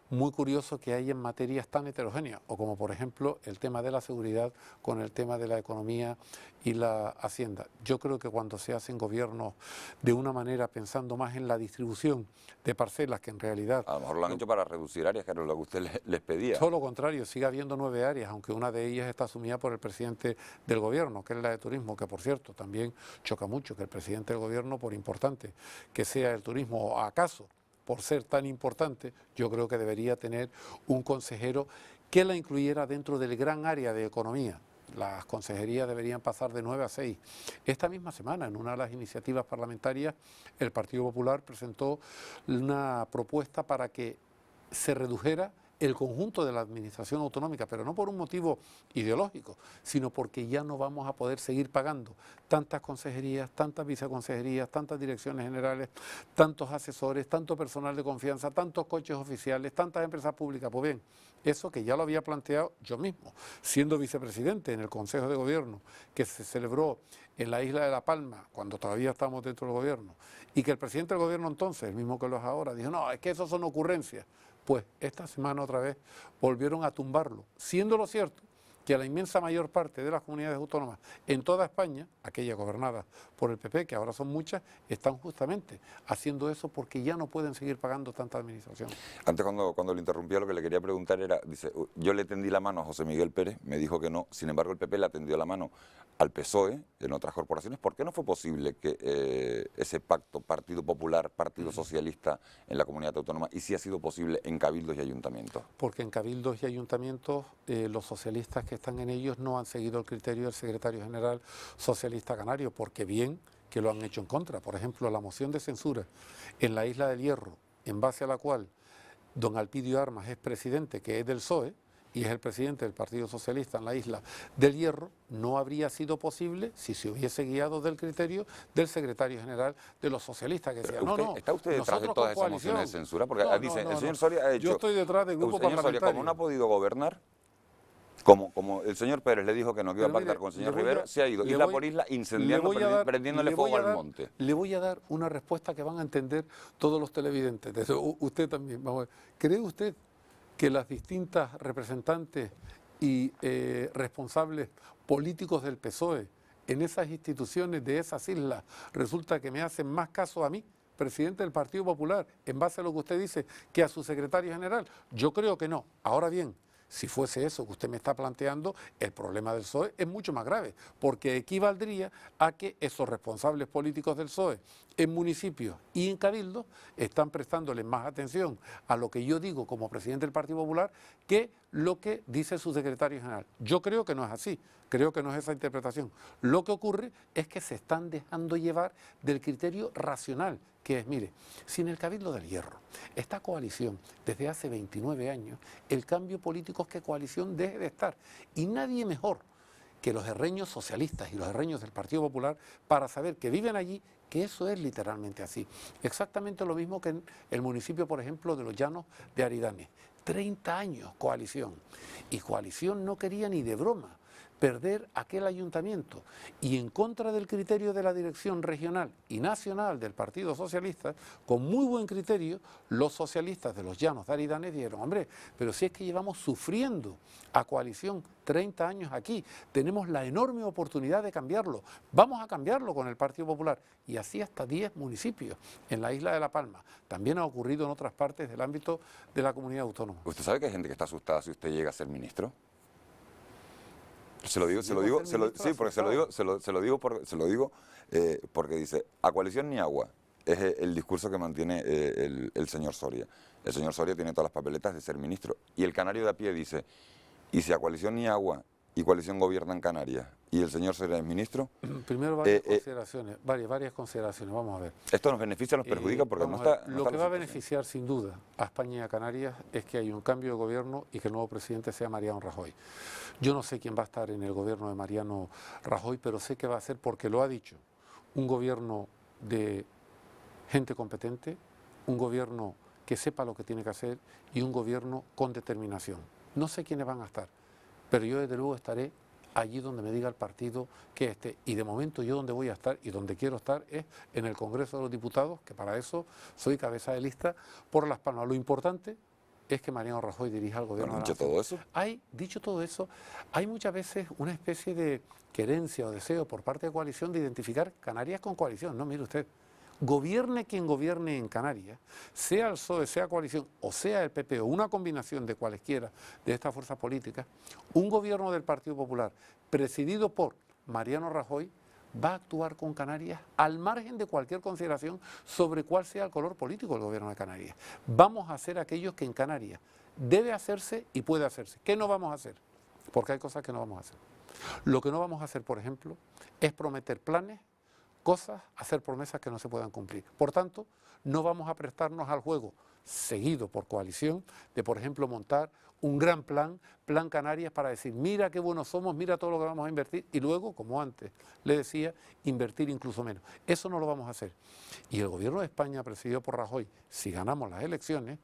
muy curioso que haya materias tan heterogéneas, o como por ejemplo el tema de la seguridad con el tema de la economía y la hacienda. Yo creo que cuando se hacen gobiernos de una manera pensando más en la distribución de parcelas, que en realidad... A lo mejor lo han hecho para reducir áreas, que era lo que usted les pedía. Todo lo contrario, sigue habiendo 9 áreas, aunque una de ellas está asumida por el presidente del gobierno, que es la de turismo, que por cierto también choca mucho que el presidente del gobierno, por importante que sea el turismo, o acaso por ser tan importante, yo creo que debería tener un consejero que la incluyera dentro del gran área de economía. Las consejerías deberían pasar de 9 a 6. Esta misma semana, en una de las iniciativas parlamentarias, el Partido Popular presentó una propuesta para que se redujera el conjunto de la administración autonómica, pero no por un motivo ideológico, sino porque ya no vamos a poder seguir pagando tantas consejerías, tantas viceconsejerías, tantas direcciones generales, tantos asesores, tanto personal de confianza, tantos coches oficiales, tantas empresas públicas. Pues bien, eso que ya lo había planteado yo mismo, siendo vicepresidente en el Consejo de Gobierno, que se celebró en la isla de La Palma, cuando todavía estábamos dentro del gobierno, y que el presidente del gobierno entonces, el mismo que lo es ahora, dijo, no, es que eso son ocurrencias. Pues esta semana otra vez volvieron a tumbarlo, siendo lo cierto que la inmensa mayor parte de las comunidades autónomas en toda España, aquellas gobernadas por el PP, que ahora son muchas, están justamente haciendo eso porque ya no pueden seguir pagando tanta administración. Antes cuando le interrumpía lo que le quería preguntar era, dice, yo le tendí la mano a José Miguel Pérez, me dijo que no, sin embargo el PP le tendió la mano al PSOE en otras corporaciones. ¿Por qué no fue posible que ese pacto Partido Popular, Partido Socialista en la comunidad autónoma, y sí ha sido posible en cabildos y ayuntamientos? Porque en cabildos y ayuntamientos los socialistas que están en ellos no han seguido el criterio del secretario general socialista canario, porque bien que lo han hecho en contra. Por ejemplo, la moción de censura en la Isla del Hierro, en base a la cual don Alpidio Armas es presidente, que es del PSOE, y es el presidente del Partido Socialista en la Isla del Hierro, no habría sido posible si se hubiese guiado del criterio del secretario general de los socialistas, que decía, ¿Está usted detrás de todas esas mociones de censura? Porque dice, el señor Soria ha hecho... Yo estoy detrás del grupo parlamentario. Soria, como no ha podido gobernar, como el señor Pérez le dijo que no iba a pactar con el señor Rivera, se ha ido isla por isla incendiando, prendiéndole fuego al monte. Le voy a dar una respuesta que van a entender todos los televidentes, usted también. Vamos a ver. ¿Cree usted que las distintas representantes y responsables políticos del PSOE en esas instituciones de esas islas resulta que me hacen más caso a mí, presidente del Partido Popular, en base a lo que usted dice, que a su secretario general? Yo creo que no. Ahora bien, si fuese eso que usted me está planteando, el problema del PSOE es mucho más grave, porque equivaldría a que esos responsables políticos del PSOE en municipios y en cabildos están prestándole más atención a lo que yo digo como presidente del Partido Popular que lo que dice su secretario general. Yo creo que no es así, creo que no es esa interpretación. Lo que ocurre es que se están dejando llevar del criterio racional, que es, mire, si en el Cabildo del Hierro, esta coalición desde hace 29 años, el cambio político es que coalición deje de estar. Y nadie mejor que los herreños socialistas y los herreños del Partido Popular para saber que viven allí, que eso es literalmente así. Exactamente lo mismo que en el municipio, por ejemplo, de Los Llanos de Aridane. 30 años coalición. Y coalición no quería ni de broma perder aquel ayuntamiento, y en contra del criterio de la dirección regional y nacional del Partido Socialista, con muy buen criterio, los socialistas de Los Llanos de Aridane dijeron, hombre, pero si es que llevamos sufriendo a coalición 30 años aquí, tenemos la enorme oportunidad de cambiarlo, vamos a cambiarlo con el Partido Popular, y así hasta 10 municipios en la isla de La Palma. También ha ocurrido en otras partes del ámbito de la comunidad autónoma. ¿Usted sabe que hay gente que está asustada si usted llega a ser ministro? Se lo digo porque dice, a coalición ni agua, es el discurso que mantiene el señor Soria. El señor Soria tiene todas las papeletas de ser ministro. Y el canario de a pie dice, y si a coalición ni agua y coalición gobierna en Canarias y el señor Soria es ministro... Primero varias consideraciones, vamos a ver. ¿Esto nos beneficia o nos perjudica? Porque no está... Lo que va a beneficiar sin duda a España y a Canarias es que hay un cambio de gobierno y que el nuevo presidente sea Mariano Rajoy. Yo no sé quién va a estar en el gobierno de Mariano Rajoy, pero sé que va a ser, porque lo ha dicho, un gobierno de gente competente, un gobierno que sepa lo que tiene que hacer y un gobierno con determinación. No sé quiénes van a estar, pero yo desde luego estaré allí donde me diga el partido que esté. Y de momento yo donde voy a estar y donde quiero estar es en el Congreso de los Diputados, que para eso soy cabeza de lista por Las Palmas. Lo importante es que Mariano Rajoy dirija al gobierno. ¿Dicho todo eso? Dicho todo eso, hay muchas veces una especie de querencia o deseo por parte de coalición de identificar Canarias con coalición. No, mire usted, gobierne quien gobierne en Canarias, sea el PSOE, sea coalición o sea el PP o una combinación de cualesquiera de estas fuerzas políticas, un gobierno del Partido Popular presidido por Mariano Rajoy va a actuar con Canarias al margen de cualquier consideración sobre cuál sea el color político del gobierno de Canarias. Vamos a hacer aquello que en Canarias debe hacerse y puede hacerse. ¿Qué no vamos a hacer? Porque hay cosas que no vamos a hacer. Lo que no vamos a hacer, por ejemplo, es prometer planes, cosas, hacer promesas que no se puedan cumplir. Por tanto, no vamos a prestarnos al juego seguido por coalición, de por ejemplo montar un gran plan Canarias, para decir, mira qué buenos somos, mira todo lo que vamos a invertir, y luego, como antes le decía, invertir incluso menos. Eso no lo vamos a hacer. Y el gobierno de España, presidido por Rajoy, si ganamos las elecciones,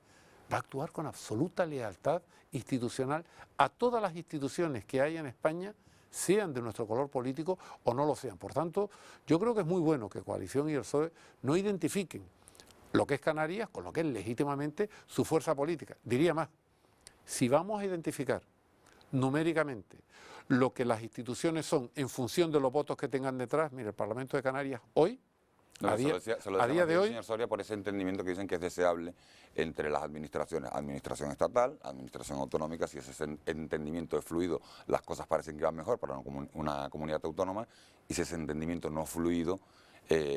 va a actuar con absoluta lealtad institucional a todas las instituciones que hay en España, sean de nuestro color político o no lo sean. Por tanto, yo creo que es muy bueno que Coalición y el PSOE no identifiquen lo que es Canarias con lo que es legítimamente su fuerza política. Diría más, si vamos a identificar numéricamente lo que las instituciones son en función de los votos que tengan detrás, mire, el Parlamento de Canarias hoy, a día de hoy, señor Soria, por ese entendimiento que dicen que es deseable entre las administraciones, administración estatal, administración autonómica, si ese entendimiento es fluido, las cosas parecen que van mejor para una comunidad autónoma, y si ese entendimiento no es fluido,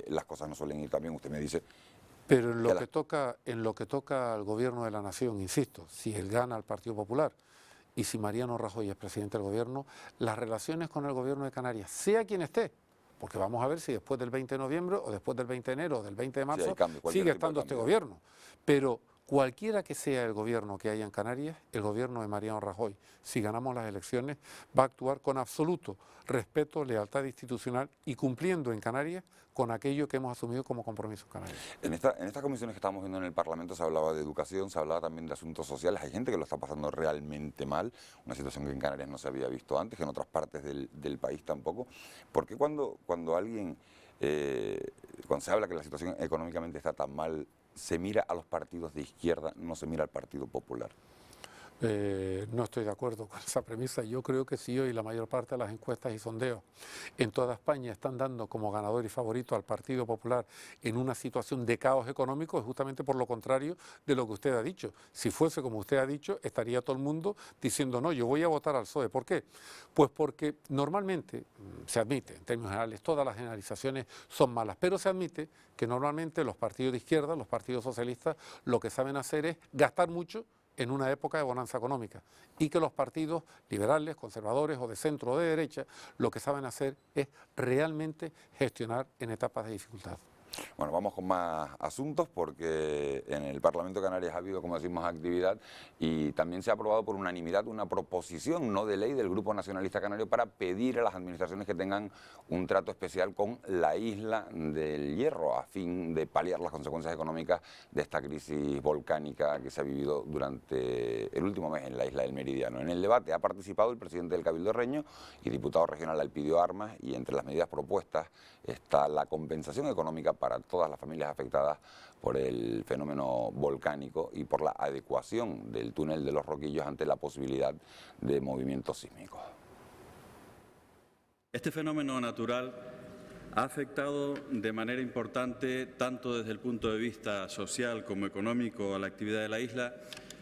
las cosas no suelen ir tan bien. Usted me dice... Pero en lo que toca al gobierno de la nación, insisto, si él gana al Partido Popular y si Mariano Rajoy es presidente del gobierno, las relaciones con el gobierno de Canarias, sea quien esté, porque vamos a ver si después del 20 de noviembre o después del 20 de enero o del 20 de marzo sigue estando este gobierno. Pero cualquiera que sea el gobierno que haya en Canarias, el gobierno de Mariano Rajoy, si ganamos las elecciones, va a actuar con absoluto respeto, lealtad institucional y cumpliendo en Canarias con aquello que hemos asumido como compromiso en Canarias. En estas comisiones que estamos viendo en el Parlamento se hablaba de educación, se hablaba también de asuntos sociales. Hay gente que lo está pasando realmente mal, una situación que en Canarias no se había visto antes, que en otras partes del país tampoco. ¿Por qué cuando se habla que la situación económicamente está tan mal, se mira a los partidos de izquierda, no se mira al Partido Popular? No estoy de acuerdo con esa premisa. Yo creo que si hoy la mayor parte de las encuestas y sondeos en toda España están dando como ganador y favorito al Partido Popular en una situación de caos económico, es justamente por lo contrario de lo que usted ha dicho. Si fuese como usted ha dicho, estaría todo el mundo diciendo no, yo voy a votar al PSOE. ¿Por qué? Pues porque normalmente, se admite, en términos generales, todas las generalizaciones son malas, pero se admite que normalmente los partidos de izquierda, los partidos socialistas, lo que saben hacer es gastar mucho en una época de bonanza económica, y que los partidos liberales, conservadores o de centro o de derecha lo que saben hacer es realmente gestionar en etapas de dificultad. Bueno, vamos con más asuntos porque en el Parlamento de Canarias ha habido, como decimos, actividad y también se ha aprobado por unanimidad una proposición no de ley del Grupo Nacionalista Canario para pedir a las administraciones que tengan un trato especial con la isla del Hierro a fin de paliar las consecuencias económicas de esta crisis volcánica que se ha vivido durante el último mes en la isla del Meridiano. En el debate ha participado el presidente del Cabildo Reño y diputado regional Elpidio Armas, y entre las medidas propuestas está la compensación económica para todas las familias afectadas por el fenómeno volcánico y por la adecuación del túnel de los Roquillos ante la posibilidad de movimientos sísmicos. Este fenómeno natural ha afectado de manera importante, tanto desde el punto de vista social como económico, a la actividad de la isla,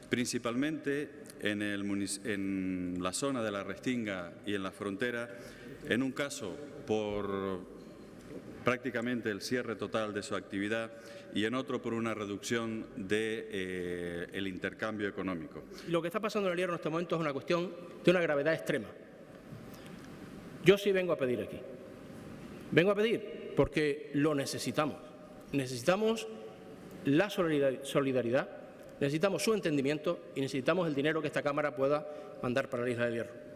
principalmente en la zona de la Restinga y en la frontera, en un caso por prácticamente el cierre total de su actividad y en otro por una reducción del intercambio económico. Lo que está pasando en el Hierro en este momento es una cuestión de una gravedad extrema. Yo sí vengo a pedir aquí. Vengo a pedir porque lo necesitamos. Necesitamos la solidaridad, necesitamos su entendimiento y necesitamos el dinero que esta Cámara pueda mandar para la isla del Hierro.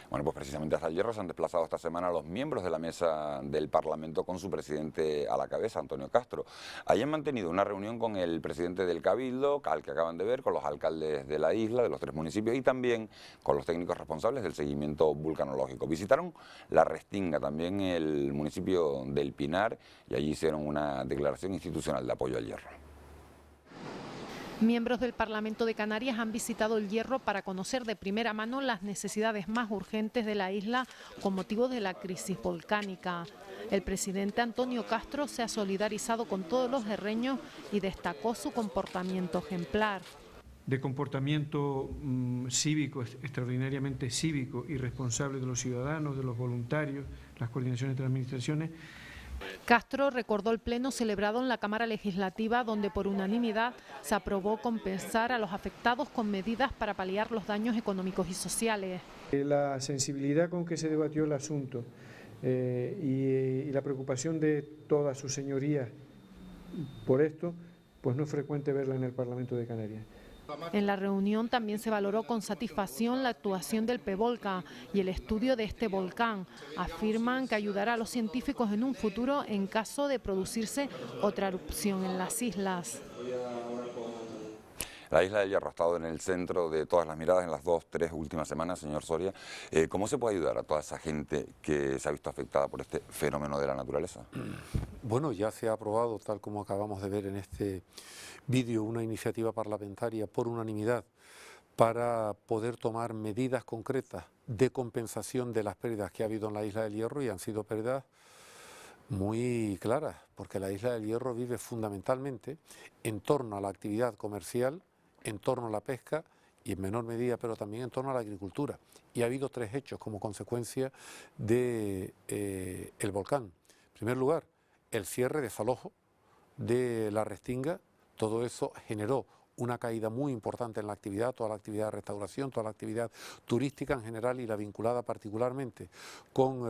Bueno, pues precisamente hasta el Hierro se han desplazado esta semana los miembros de la mesa del Parlamento con su presidente a la cabeza, Antonio Castro. Allí han mantenido una reunión con el presidente del Cabildo, al que acaban de ver, con los alcaldes de la isla, de los 3 municipios, y también con los técnicos responsables del seguimiento vulcanológico. Visitaron la Restinga, también el municipio del Pinar, y allí hicieron una declaración institucional de apoyo al Hierro. Miembros del Parlamento de Canarias han visitado el Hierro para conocer de primera mano las necesidades más urgentes de la isla con motivo de la crisis volcánica. El presidente Antonio Castro se ha solidarizado con todos los herreños y destacó su comportamiento ejemplar. De comportamiento cívico, extraordinariamente cívico y responsable de los ciudadanos, de los voluntarios, las coordinaciones de las administraciones. Castro recordó el pleno celebrado en la Cámara Legislativa, donde por unanimidad se aprobó compensar a los afectados con medidas para paliar los daños económicos y sociales. La sensibilidad con que se debatió el asunto y la preocupación de todas sus señorías por esto pues no es frecuente verla en el Parlamento de Canarias. En la reunión también se valoró con satisfacción la actuación del PEVOLCA y el estudio de este volcán. Afirman que ayudará a los científicos en un futuro en caso de producirse otra erupción en las islas. La isla del Hierro ha estado en el centro de todas las miradas en las 2-3 últimas semanas, señor Soria. ¿Cómo se puede ayudar a toda esa gente que se ha visto afectada por este fenómeno de la naturaleza? Bueno, ya se ha aprobado, tal como acabamos de ver en este vídeo, una iniciativa parlamentaria por unanimidad para poder tomar medidas concretas de compensación de las pérdidas que ha habido en la isla del Hierro, y han sido pérdidas muy claras, porque la isla del Hierro vive fundamentalmente en torno a la actividad comercial, en torno a la pesca y en menor medida, pero también en torno a la agricultura. Y ha habido 3 hechos como consecuencia del volcán. En primer lugar, el cierre, desalojo de la Restinga. Todo eso generó una caída muy importante en la actividad, toda la actividad de restauración, toda la actividad turística en general, y la vinculada particularmente con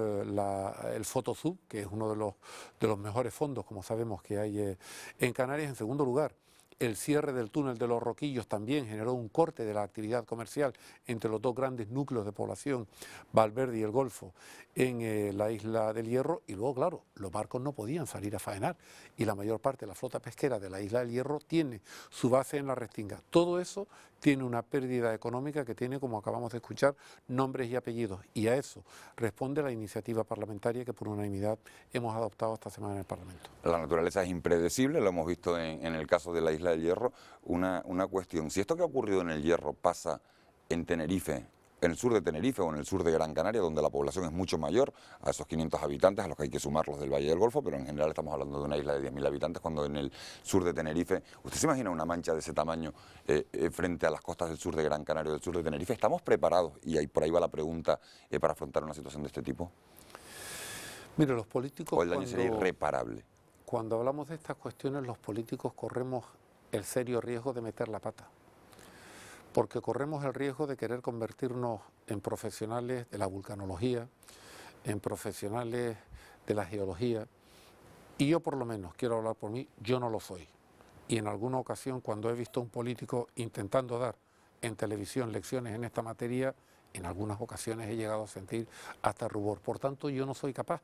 el Fotosub, que es uno de los mejores fondos, como sabemos, que hay en Canarias. En segundo lugar, el cierre del túnel de los Roquillos también generó un corte de la actividad comercial entre los 2 grandes núcleos de población, Valverde y el Golfo, en la isla del Hierro. Y luego, claro, los barcos no podían salir a faenar y la mayor parte de la flota pesquera de la isla del Hierro tiene su base en la Restinga. Todo eso tiene una pérdida económica que tiene, como acabamos de escuchar, nombres y apellidos. Y a eso responde la iniciativa parlamentaria que por unanimidad hemos adoptado esta semana en el Parlamento. La naturaleza es impredecible, lo hemos visto en el caso de la isla del Hierro. Una cuestión, si esto que ha ocurrido en el Hierro pasa en Tenerife, en el sur de Tenerife o en el sur de Gran Canaria, donde la población es mucho mayor, a esos 500 habitantes, a los que hay que sumar los del Valle del Golfo, pero en general estamos hablando de una isla de 10.000 habitantes, cuando en el sur de Tenerife, ¿usted se imagina una mancha de ese tamaño frente a las costas del sur de Gran Canaria o del sur de Tenerife? ¿Estamos preparados? Y ahí, por ahí va la pregunta, para afrontar una situación de este tipo. Mire, los políticos... ¿O el daño sería irreparable? Cuando hablamos de estas cuestiones, los políticos corremos el serio riesgo de meter la pata, porque corremos el riesgo de querer convertirnos en profesionales de la vulcanología, en profesionales de la geología, y yo por lo menos, quiero hablar por mí, yo no lo soy. Y en alguna ocasión, cuando he visto a un político intentando dar en televisión lecciones en esta materia, en algunas ocasiones he llegado a sentir hasta rubor. Por tanto, yo no soy capaz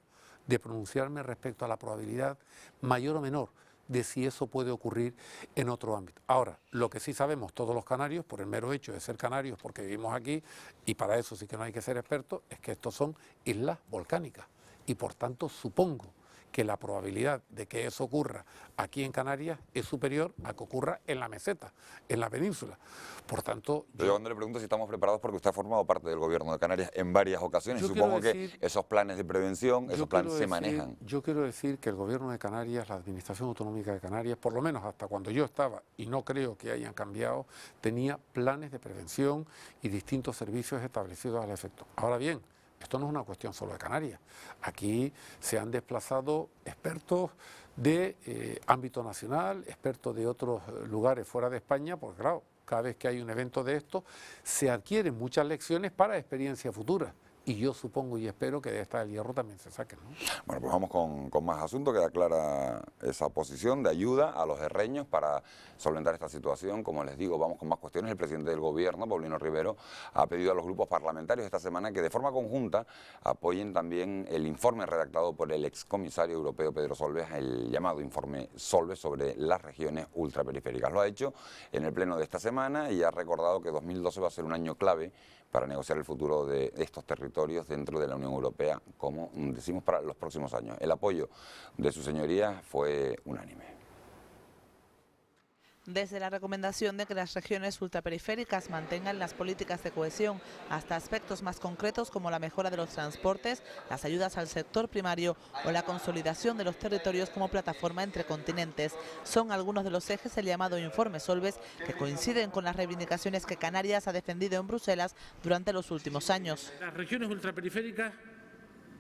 de pronunciarme respecto a la probabilidad mayor o menor de si eso puede ocurrir en otro ámbito. Ahora, lo que sí sabemos todos los canarios, por el mero hecho de ser canarios, porque vivimos aquí, y para eso sí que no hay que ser expertos, es que estos son islas volcánicas. Y por tanto, supongo que la probabilidad de que eso ocurra aquí en Canarias es superior a que ocurra en la meseta, en la península. Por tanto... Yo cuando le pregunto si estamos preparados, porque usted ha formado parte del gobierno de Canarias en varias ocasiones, supongo que esos planes de prevención, esos planes se manejan. Yo quiero decir que el gobierno de Canarias, la Administración Autonómica de Canarias, por lo menos hasta cuando yo estaba, y no creo que hayan cambiado, tenía planes de prevención y distintos servicios establecidos al efecto. Ahora bien, esto no es una cuestión solo de Canarias. Aquí se han desplazado expertos de ámbito nacional, expertos de otros lugares fuera de España, porque claro, cada vez que hay un evento de esto, se adquieren muchas lecciones para experiencias futuras. Y yo supongo y espero que de esta del Hierro también se saquen, ¿no? Bueno, pues vamos con más asuntos. Queda clara esa posición de ayuda a los herreños para solventar esta situación. Como les digo, vamos con más cuestiones. El presidente del Gobierno, Paulino Rivero, ha pedido a los grupos parlamentarios esta semana que de forma conjunta apoyen también el informe redactado por el excomisario europeo Pedro Solbes, el llamado informe Solbes sobre las regiones ultraperiféricas. Lo ha hecho en el pleno de esta semana y ha recordado que 2012 va a ser un año clave para negociar el futuro de estos territorios dentro de la Unión Europea, como decimos, para los próximos años. El apoyo de su señoría fue unánime. Desde la recomendación de que las regiones ultraperiféricas mantengan las políticas de cohesión hasta aspectos más concretos como la mejora de los transportes, las ayudas al sector primario o la consolidación de los territorios como plataforma entre continentes, son algunos de los ejes del llamado informe Solbes, que coinciden con las reivindicaciones que Canarias ha defendido en Bruselas durante los últimos años. Las regiones ultraperiféricas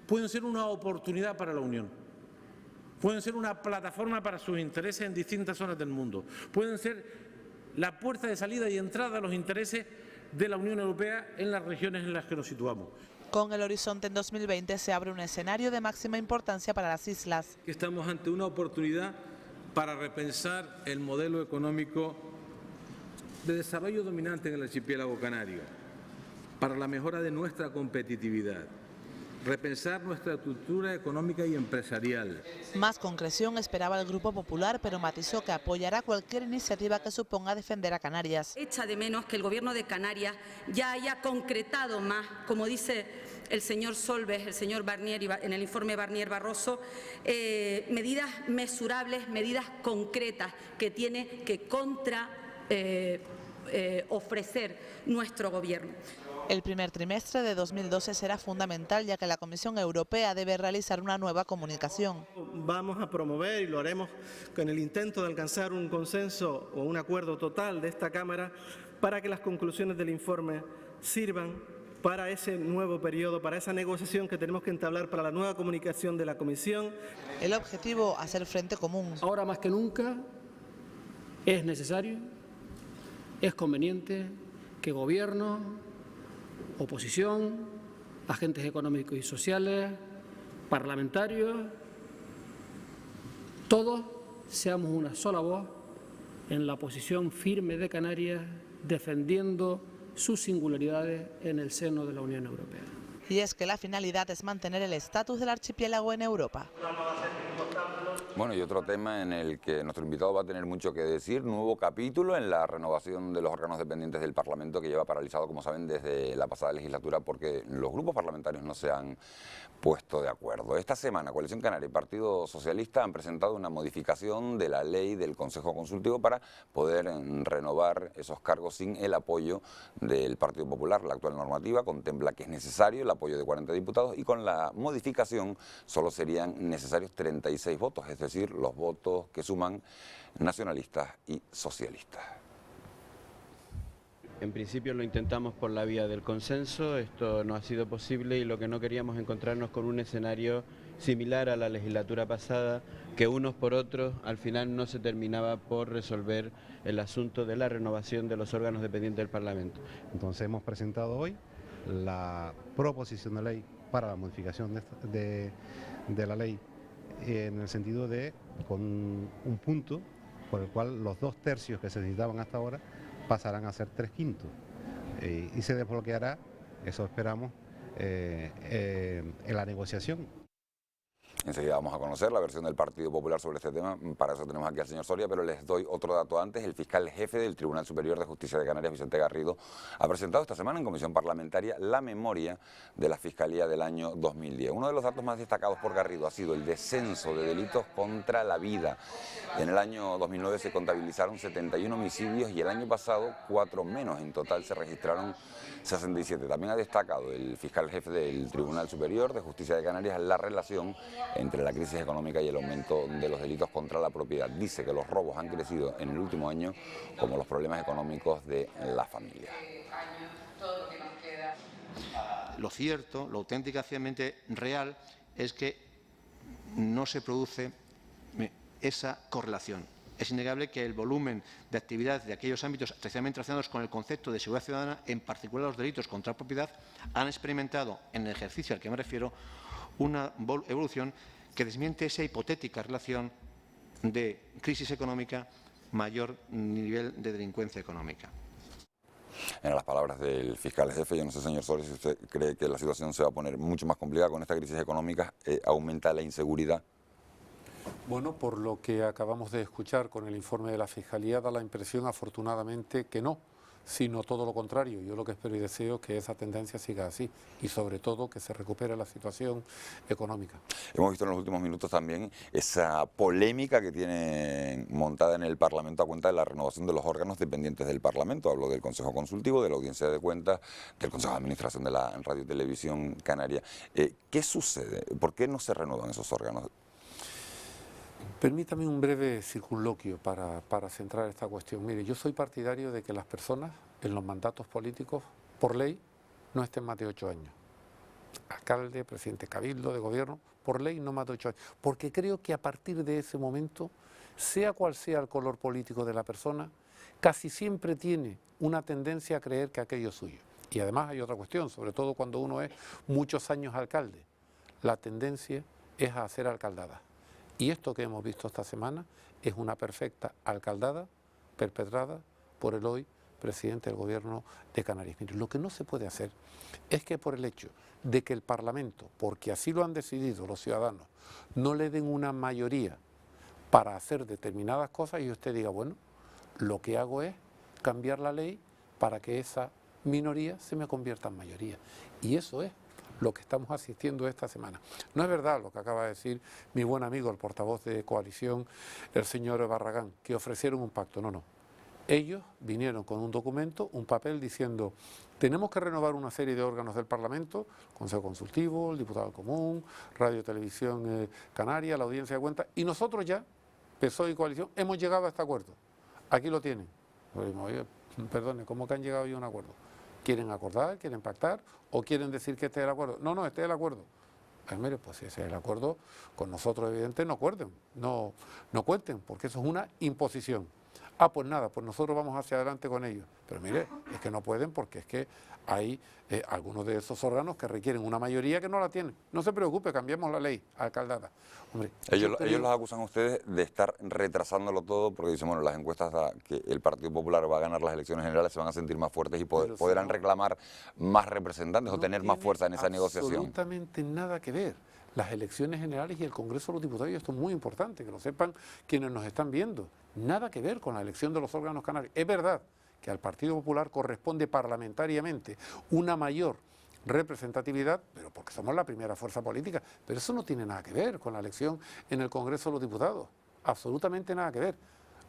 pueden ser una oportunidad para la Unión. Pueden ser una plataforma para sus intereses en distintas zonas del mundo. Pueden ser la puerta de salida y entrada a los intereses de la Unión Europea en las regiones en las que nos situamos. Con el horizonte en 2020 se abre un escenario de máxima importancia para las islas. Estamos ante una oportunidad para repensar el modelo económico de desarrollo dominante en el archipiélago canario, para la mejora de nuestra competitividad, repensar nuestra estructura económica y empresarial. Más concreción esperaba el Grupo Popular, pero matizó que apoyará cualquier iniciativa que suponga defender a Canarias. Echa de menos que el Gobierno de Canarias ya haya concretado más, como dice el señor Solbes, el señor Barnier en el informe Barnier-Barroso, medidas mesurables, medidas concretas que tiene que ofrecer nuestro Gobierno. El primer trimestre de 2012 será fundamental, ya que la Comisión Europea debe realizar una nueva comunicación. Vamos a promover, y lo haremos con el intento de alcanzar un consenso o un acuerdo total de esta Cámara, para que las conclusiones del informe sirvan para ese nuevo periodo, para esa negociación que tenemos que entablar para la nueva comunicación de la Comisión. El objetivo, hacer frente común. Ahora más que nunca es necesario, es conveniente que Gobierno, oposición, agentes económicos y sociales, parlamentarios, todos seamos una sola voz en la posición firme de Canarias, defendiendo sus singularidades en el seno de la Unión Europea. Y es que la finalidad es mantener el estatus del archipiélago en Europa. Bueno, y otro tema en el que nuestro invitado va a tener mucho que decir, nuevo capítulo en la renovación de los órganos dependientes del Parlamento, que lleva paralizado, como saben, desde la pasada legislatura, porque los grupos parlamentarios no se han puesto de acuerdo. Esta semana, Coalición Canaria y Partido Socialista han presentado una modificación de la ley del Consejo Consultivo para poder renovar esos cargos sin el apoyo del Partido Popular. La actual normativa contempla que es necesario el apoyo de 40 diputados y con la modificación solo serían necesarios 36 votos, es decir, los votos que suman nacionalistas y socialistas. En principio lo intentamos por la vía del consenso, esto no ha sido posible y lo que no queríamos encontrarnos con un escenario similar a la legislatura pasada, que unos por otros al final no se terminaba por resolver el asunto de la renovación de los órganos dependientes del Parlamento. Entonces hemos presentado hoy la proposición de ley para la modificación de la ley, en el sentido de con un punto por el cual los 2/3 que se necesitaban hasta ahora pasarán a ser 3/5 y se desbloqueará, eso esperamos, en la negociación. Enseguida vamos a conocer la versión del Partido Popular sobre este tema, para eso tenemos aquí al señor Soria, pero les doy otro dato antes. El fiscal jefe del Tribunal Superior de Justicia de Canarias, Vicente Garrido, ha presentado esta semana en comisión parlamentaria la memoria de la Fiscalía del año 2010. Uno de los datos más destacados por Garrido ha sido el descenso de delitos contra la vida. En el año 2009 se contabilizaron 71 homicidios y el año pasado 4 menos. En total se registraron 67. También ha destacado el fiscal jefe del Tribunal Superior de Justicia de Canarias la relación entre la crisis económica y el aumento de los delitos contra la propiedad. Dice que los robos han crecido en el último año, como los problemas económicos de la familia. Lo cierto, lo auténticamente real, es que no se produce esa correlación. Es innegable que el volumen de actividad de aquellos ámbitos especialmente relacionados con el concepto de seguridad ciudadana, en particular los delitos contra la propiedad, han experimentado, en el ejercicio al que me refiero, una evolución que desmiente esa hipotética relación de crisis económica, mayor nivel de delincuencia económica. En las palabras del fiscal jefe, yo no sé, señor Soria, si usted cree que la situación se va a poner mucho más complicada con esta crisis económica, aumenta la inseguridad. Bueno, por lo que acabamos de escuchar con el informe de la Fiscalía, da la impresión, afortunadamente, que no, sino todo lo contrario. Yo lo que espero y deseo es que esa tendencia siga así y, sobre todo, que se recupere la situación económica. Hemos visto en los últimos minutos también esa polémica que tiene montada en el Parlamento a cuenta de la renovación de los órganos dependientes del Parlamento. Hablo del Consejo Consultivo, de la Audiencia de Cuentas, del Consejo de Administración de la Radio y Televisión Canaria. ¿Qué sucede? ¿Por qué no se renuevan esos órganos? Permítame un breve circunloquio para centrar esta cuestión. Mire, yo soy partidario de que las personas en los mandatos políticos, por ley, no estén más de 8 años. Alcalde, presidente cabildo, de gobierno, por ley no más de 8 años. Porque creo que a partir de ese momento, sea cual sea el color político de la persona, casi siempre tiene una tendencia a creer que aquello es suyo. Y además hay otra cuestión, sobre todo cuando uno es muchos años alcalde. La tendencia es a hacer alcaldadas. Y esto que hemos visto esta semana es una perfecta alcaldada perpetrada por el hoy presidente del Gobierno de Canarias. Mire, lo que no se puede hacer es que por el hecho de que el Parlamento, porque así lo han decidido los ciudadanos, no le den una mayoría para hacer determinadas cosas y usted diga, bueno, lo que hago es cambiar la ley para que esa minoría se me convierta en mayoría. Y eso es lo que estamos asistiendo esta semana. No es verdad lo que acaba de decir mi buen amigo, el portavoz de coalición, el señor Barragán, que ofrecieron un pacto. No, no. Ellos vinieron con un documento, un papel diciendo, tenemos que renovar una serie de órganos del Parlamento, Consejo Consultivo, el Diputado Común, Radio Televisión Canaria, la Audiencia de Cuentas, y nosotros ya, PSOE y coalición, hemos llegado a este acuerdo. Aquí lo tienen. Oye, perdone, ¿cómo que han llegado ya a un acuerdo? ¿Quieren acordar, quieren pactar o quieren decir que este es el acuerdo? No, no, este es el acuerdo. Pues mire, pues si ese es el acuerdo, con nosotros evidentemente no acuerden, no cuenten, porque eso es una imposición. Ah, pues nada, pues nosotros vamos hacia adelante con ellos. Pero mire, es que no pueden porque es que hay algunos de esos órganos que requieren una mayoría que no la tienen. No se preocupe, cambiemos la ley, alcaldada. Hombre, ellos los acusan a ustedes de estar retrasándolo todo porque dicen, bueno, las encuestas da que el Partido Popular va a ganar las elecciones generales, se van a sentir más fuertes y podrán reclamar más representantes o tener más fuerza en esa negociación. Absolutamente nada que ver. Las elecciones generales y el Congreso de los Diputados, y esto es muy importante, que lo sepan quienes nos están viendo, nada que ver con la elección de los órganos canarios. Es verdad que al Partido Popular corresponde parlamentariamente una mayor representatividad, pero porque somos la primera fuerza política, pero eso no tiene nada que ver con la elección en el Congreso de los Diputados, absolutamente nada que ver.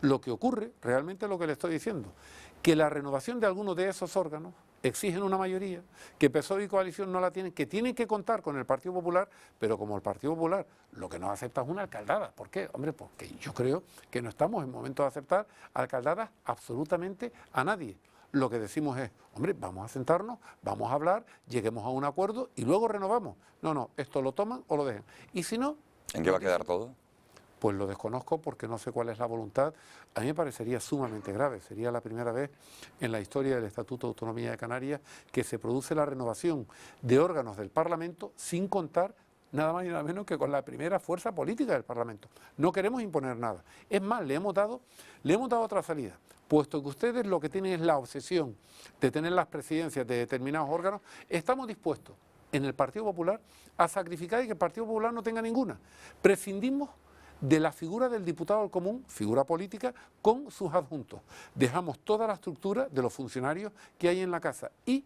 Lo que ocurre, realmente es lo que le estoy diciendo, que la renovación de algunos de esos órganos exigen una mayoría, que PSOE y coalición no la tienen, que tienen que contar con el Partido Popular, pero como el Partido Popular lo que no acepta es una alcaldada. ¿Por qué? Hombre, porque yo creo que no estamos en momento de aceptar alcaldadas absolutamente a nadie. Lo que decimos es, hombre, vamos a sentarnos, vamos a hablar, lleguemos a un acuerdo y luego renovamos. No, no, esto lo toman o lo dejan. Y si no... ¿En qué va a quedar todo? Pues lo desconozco porque no sé cuál es la voluntad. A mí me parecería sumamente grave. Sería la primera vez en la historia del Estatuto de Autonomía de Canarias que se produce la renovación de órganos del Parlamento sin contar nada más y nada menos que con la primera fuerza política del Parlamento. No queremos imponer nada. Es más, le hemos dado otra salida. Puesto que ustedes lo que tienen es la obsesión de tener las presidencias de determinados órganos, estamos dispuestos en el Partido Popular a sacrificar y que el Partido Popular no tenga ninguna. Prescindimos de la figura del diputado del común, figura política, con sus adjuntos. Dejamos toda la estructura de los funcionarios que hay en la casa y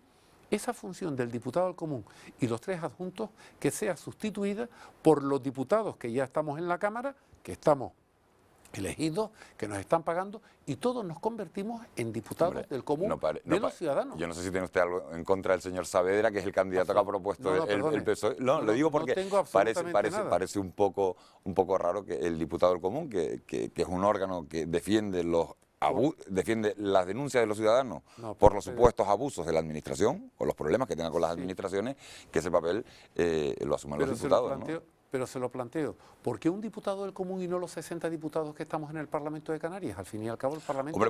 esa función del diputado del común y los 3 adjuntos que sea sustituida por los diputados que ya estamos en la Cámara, que estamos elegidos, que nos están pagando y todos nos convertimos en diputados del común de los ciudadanos. Yo no sé si tiene usted algo en contra del señor Saavedra, que es el candidato que ha propuesto el PSOE. No, lo digo porque parece un poco raro que el diputado del común, que es un órgano que defiende defiende las denuncias de los ciudadanos por los supuestos abusos de la administración o los problemas que tengan con las administraciones, que ese papel lo asuman los diputados. Pero se lo planteo, ¿por qué un diputado del común y no los 60 diputados que estamos en el Parlamento de Canarias? Al fin y al cabo el Parlamento que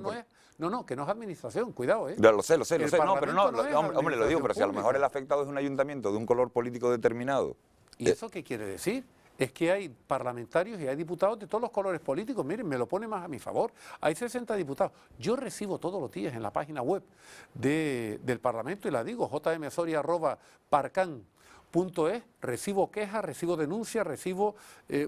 no es administración, cuidado, ¿eh? Lo sé, hombre, lo digo, pero si a lo mejor el afectado es un ayuntamiento de un color político determinado. ¿Y eso qué quiere decir? Es que hay parlamentarios y hay diputados de todos los colores políticos. Miren, me lo pone más a mi favor. Hay 60 diputados. Yo recibo todos los días en la página web del Parlamento y la digo, jmsoria@parcan.es, recibo quejas, recibo denuncias, recibo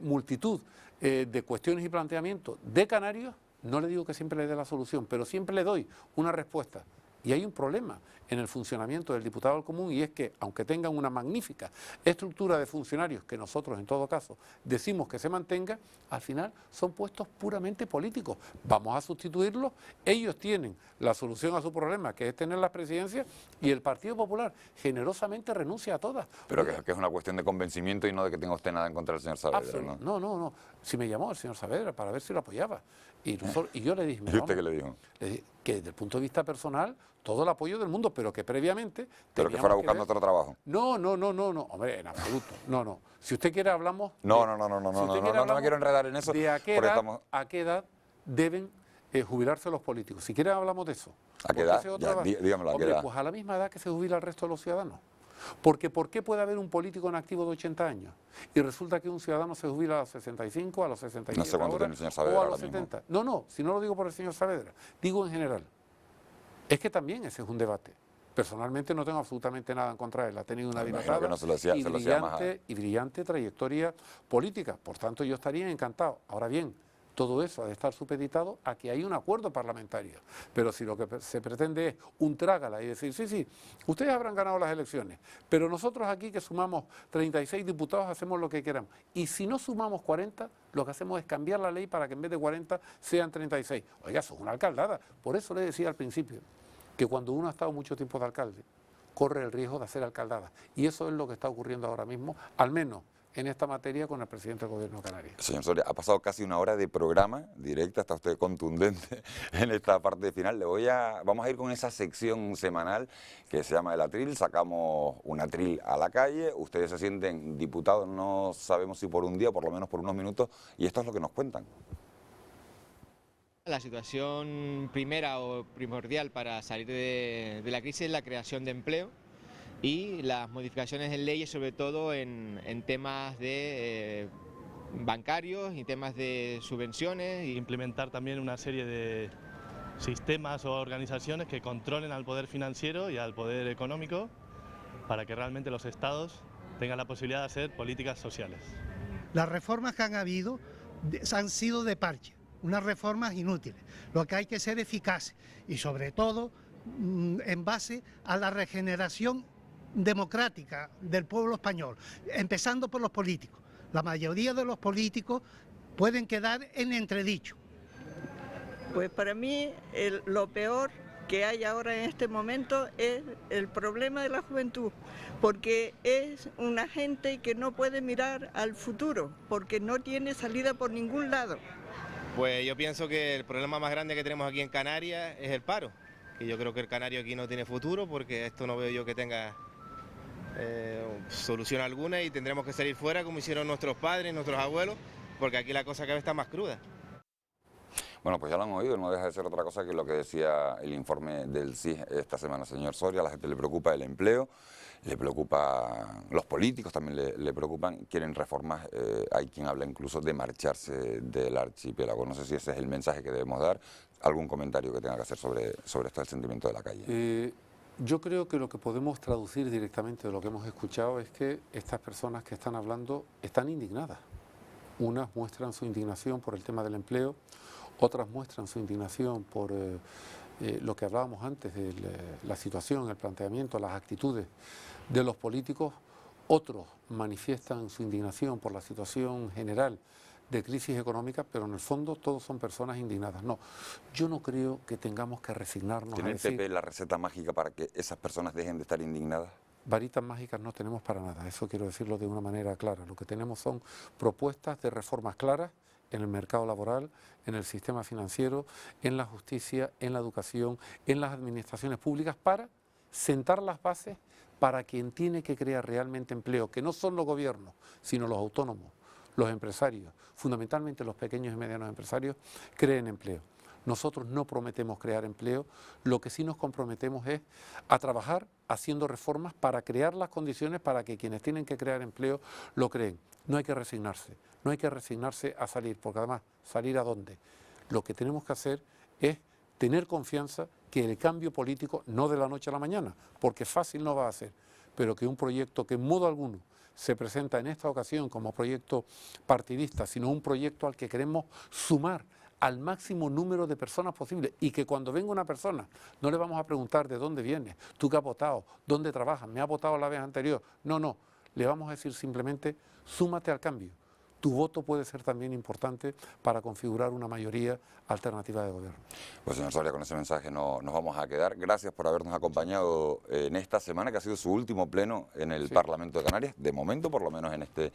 multitud de cuestiones y planteamientos de canarios. No le digo que siempre le dé la solución, pero siempre le doy una respuesta. Y hay un problema en el funcionamiento del diputado del común y es que, aunque tengan una magnífica estructura de funcionarios, que nosotros en todo caso decimos que se mantenga, al final son puestos puramente políticos. Vamos a sustituirlos, ellos tienen la solución a su problema, que es tener las presidencias, y el Partido Popular generosamente renuncia a todas. Pero que es una cuestión de convencimiento y no de que tenga usted nada en contra del señor Saavedra, ¿no? No. Si me llamó el señor Saavedra para ver si lo apoyaba. Y yo le dije... ¿Y usted qué le dijo? Le dije que desde el punto de vista personal, todo el apoyo del mundo, pero que previamente... Pero que fuera buscando otro trabajo. No, hombre, en absoluto. No. Si usted quiere hablamos... No me quiero enredar en eso. ¿De a qué edad deben jubilarse los políticos? Si quiere hablamos de eso. ¿A qué edad? Dígamelo, ¿a qué edad? Pues a la misma edad que se jubila el resto de los ciudadanos. Porque ¿por qué puede haber un político en activo de 80 años? Y resulta que un ciudadano se jubila a los 65, a los 67 No sé cuánto tiene el señor Saavedra o a los ahora mismo. 70. No, si no lo digo por el señor Saavedra, digo en general. Es que también ese es un debate. Personalmente no tengo absolutamente nada en contra de él. Ha tenido una dilatada y brillante trayectoria política. Por tanto, yo estaría encantado. Ahora bien, todo eso ha de estar supeditado a que hay un acuerdo parlamentario. Pero si lo que se pretende es un trágala y decir, sí, ustedes habrán ganado las elecciones, pero nosotros aquí que sumamos 36 diputados hacemos lo que queramos. Y si no sumamos 40, lo que hacemos es cambiar la ley para que en vez de 40 sean 36. Oiga, eso es una alcaldada. Por eso le decía al principio que cuando uno ha estado mucho tiempo de alcalde, corre el riesgo de hacer alcaldada. Y eso es lo que está ocurriendo ahora mismo, al menos en esta materia con el presidente del Gobierno de Canarias. Señor Soria, ha pasado casi una hora de programa directa, está usted contundente en esta parte final. Vamos a ir con esa sección semanal que se llama el atril. Sacamos un atril a la calle, ustedes se sienten diputados, no sabemos si por un día o por lo menos por unos minutos, y esto es lo que nos cuentan. La situación primera o primordial para salir de la crisis es la creación de empleo y las modificaciones en leyes, sobre todo en temas de bancarios y temas de subvenciones. Y implementar también una serie de sistemas o organizaciones que controlen al poder financiero y al poder económico para que realmente los estados tengan la posibilidad de hacer políticas sociales. Las reformas que han habido han sido de parche. Unas reformas inútiles. Lo que hay que ser eficaces y sobre todo en base a la regeneración democrática del pueblo español, empezando por los políticos. La mayoría de los políticos pueden quedar en entredicho. Pues para mí lo peor que hay ahora en este momento es el problema de la juventud, porque es una gente que no puede mirar al futuro, porque no tiene salida por ningún lado. Pues yo pienso que el problema más grande que tenemos aquí en Canarias es el paro, que yo creo que el canario aquí no tiene futuro porque esto no veo yo que tenga solución alguna y tendremos que salir fuera como hicieron nuestros padres, nuestros abuelos, porque aquí la cosa cada vez está más cruda. Bueno, pues ya lo han oído, no deja de ser otra cosa que lo que decía el informe del CIS esta semana, señor Soria. A la gente le preocupa el empleo, le preocupa, los políticos también le preocupan, quieren reformas, hay quien habla incluso de marcharse del archipiélago. No sé si ese es el mensaje que debemos dar. ¿Algún comentario que tenga que hacer sobre esto del sentimiento de la calle? Yo creo que lo que podemos traducir directamente de lo que hemos escuchado es que estas personas que están hablando están indignadas. Unas muestran su indignación por el tema del empleo, otras muestran su indignación por lo que hablábamos antes de la situación, el planteamiento, las actitudes de los políticos. Otros manifiestan su indignación por la situación general de crisis económica, pero en el fondo todos son personas indignadas. No, yo no creo que tengamos que resignarnos ¿Tiene a decir... el PP la receta mágica para que esas personas dejen de estar indignadas? Varitas mágicas no tenemos para nada, eso quiero decirlo de una manera clara. Lo que tenemos son propuestas de reformas claras en el mercado laboral, en el sistema financiero, en la justicia, en la educación, en las administraciones públicas, para sentar las bases para quien tiene que crear realmente empleo, que no son los gobiernos, sino los autónomos, los empresarios, fundamentalmente los pequeños y medianos empresarios, creen empleo. Nosotros no prometemos crear empleo, lo que sí nos comprometemos es a trabajar haciendo reformas para crear las condiciones para que quienes tienen que crear empleo lo creen. No hay que resignarse a salir, porque además, ¿salir a dónde? Lo que tenemos que hacer es tener confianza que el cambio político, no de la noche a la mañana, porque fácil no va a ser, pero que un proyecto que en modo alguno se presenta en esta ocasión como proyecto partidista, sino un proyecto al que queremos sumar al máximo número de personas posible, y que cuando venga una persona no le vamos a preguntar de dónde viene, tú qué has votado, dónde trabajas, me has votado la vez anterior. No, le vamos a decir simplemente súmate al cambio. Tu voto puede ser también importante para configurar una mayoría alternativa de gobierno. Pues señor Soria, con ese mensaje nos vamos a quedar. Gracias por habernos acompañado en esta semana, que ha sido su último pleno en el Parlamento de Canarias, de momento por lo menos en este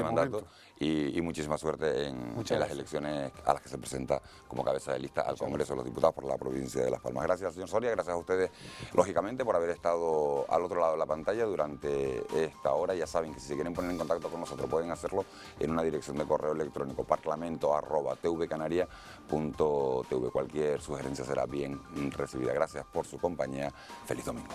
mandato, y muchísima suerte en las elecciones a las que se presenta como cabeza de lista al Congreso de los Diputados por la provincia de Las Palmas. Gracias, señor Soria, gracias a ustedes, lógicamente, por haber estado al otro lado de la pantalla durante esta hora. Ya saben que si se quieren poner en contacto con nosotros pueden hacerlo en una dirección de correo electrónico, parlamento@tvcanaria.tv. Cualquier sugerencia será bien recibida. Gracias por su compañía. Feliz domingo.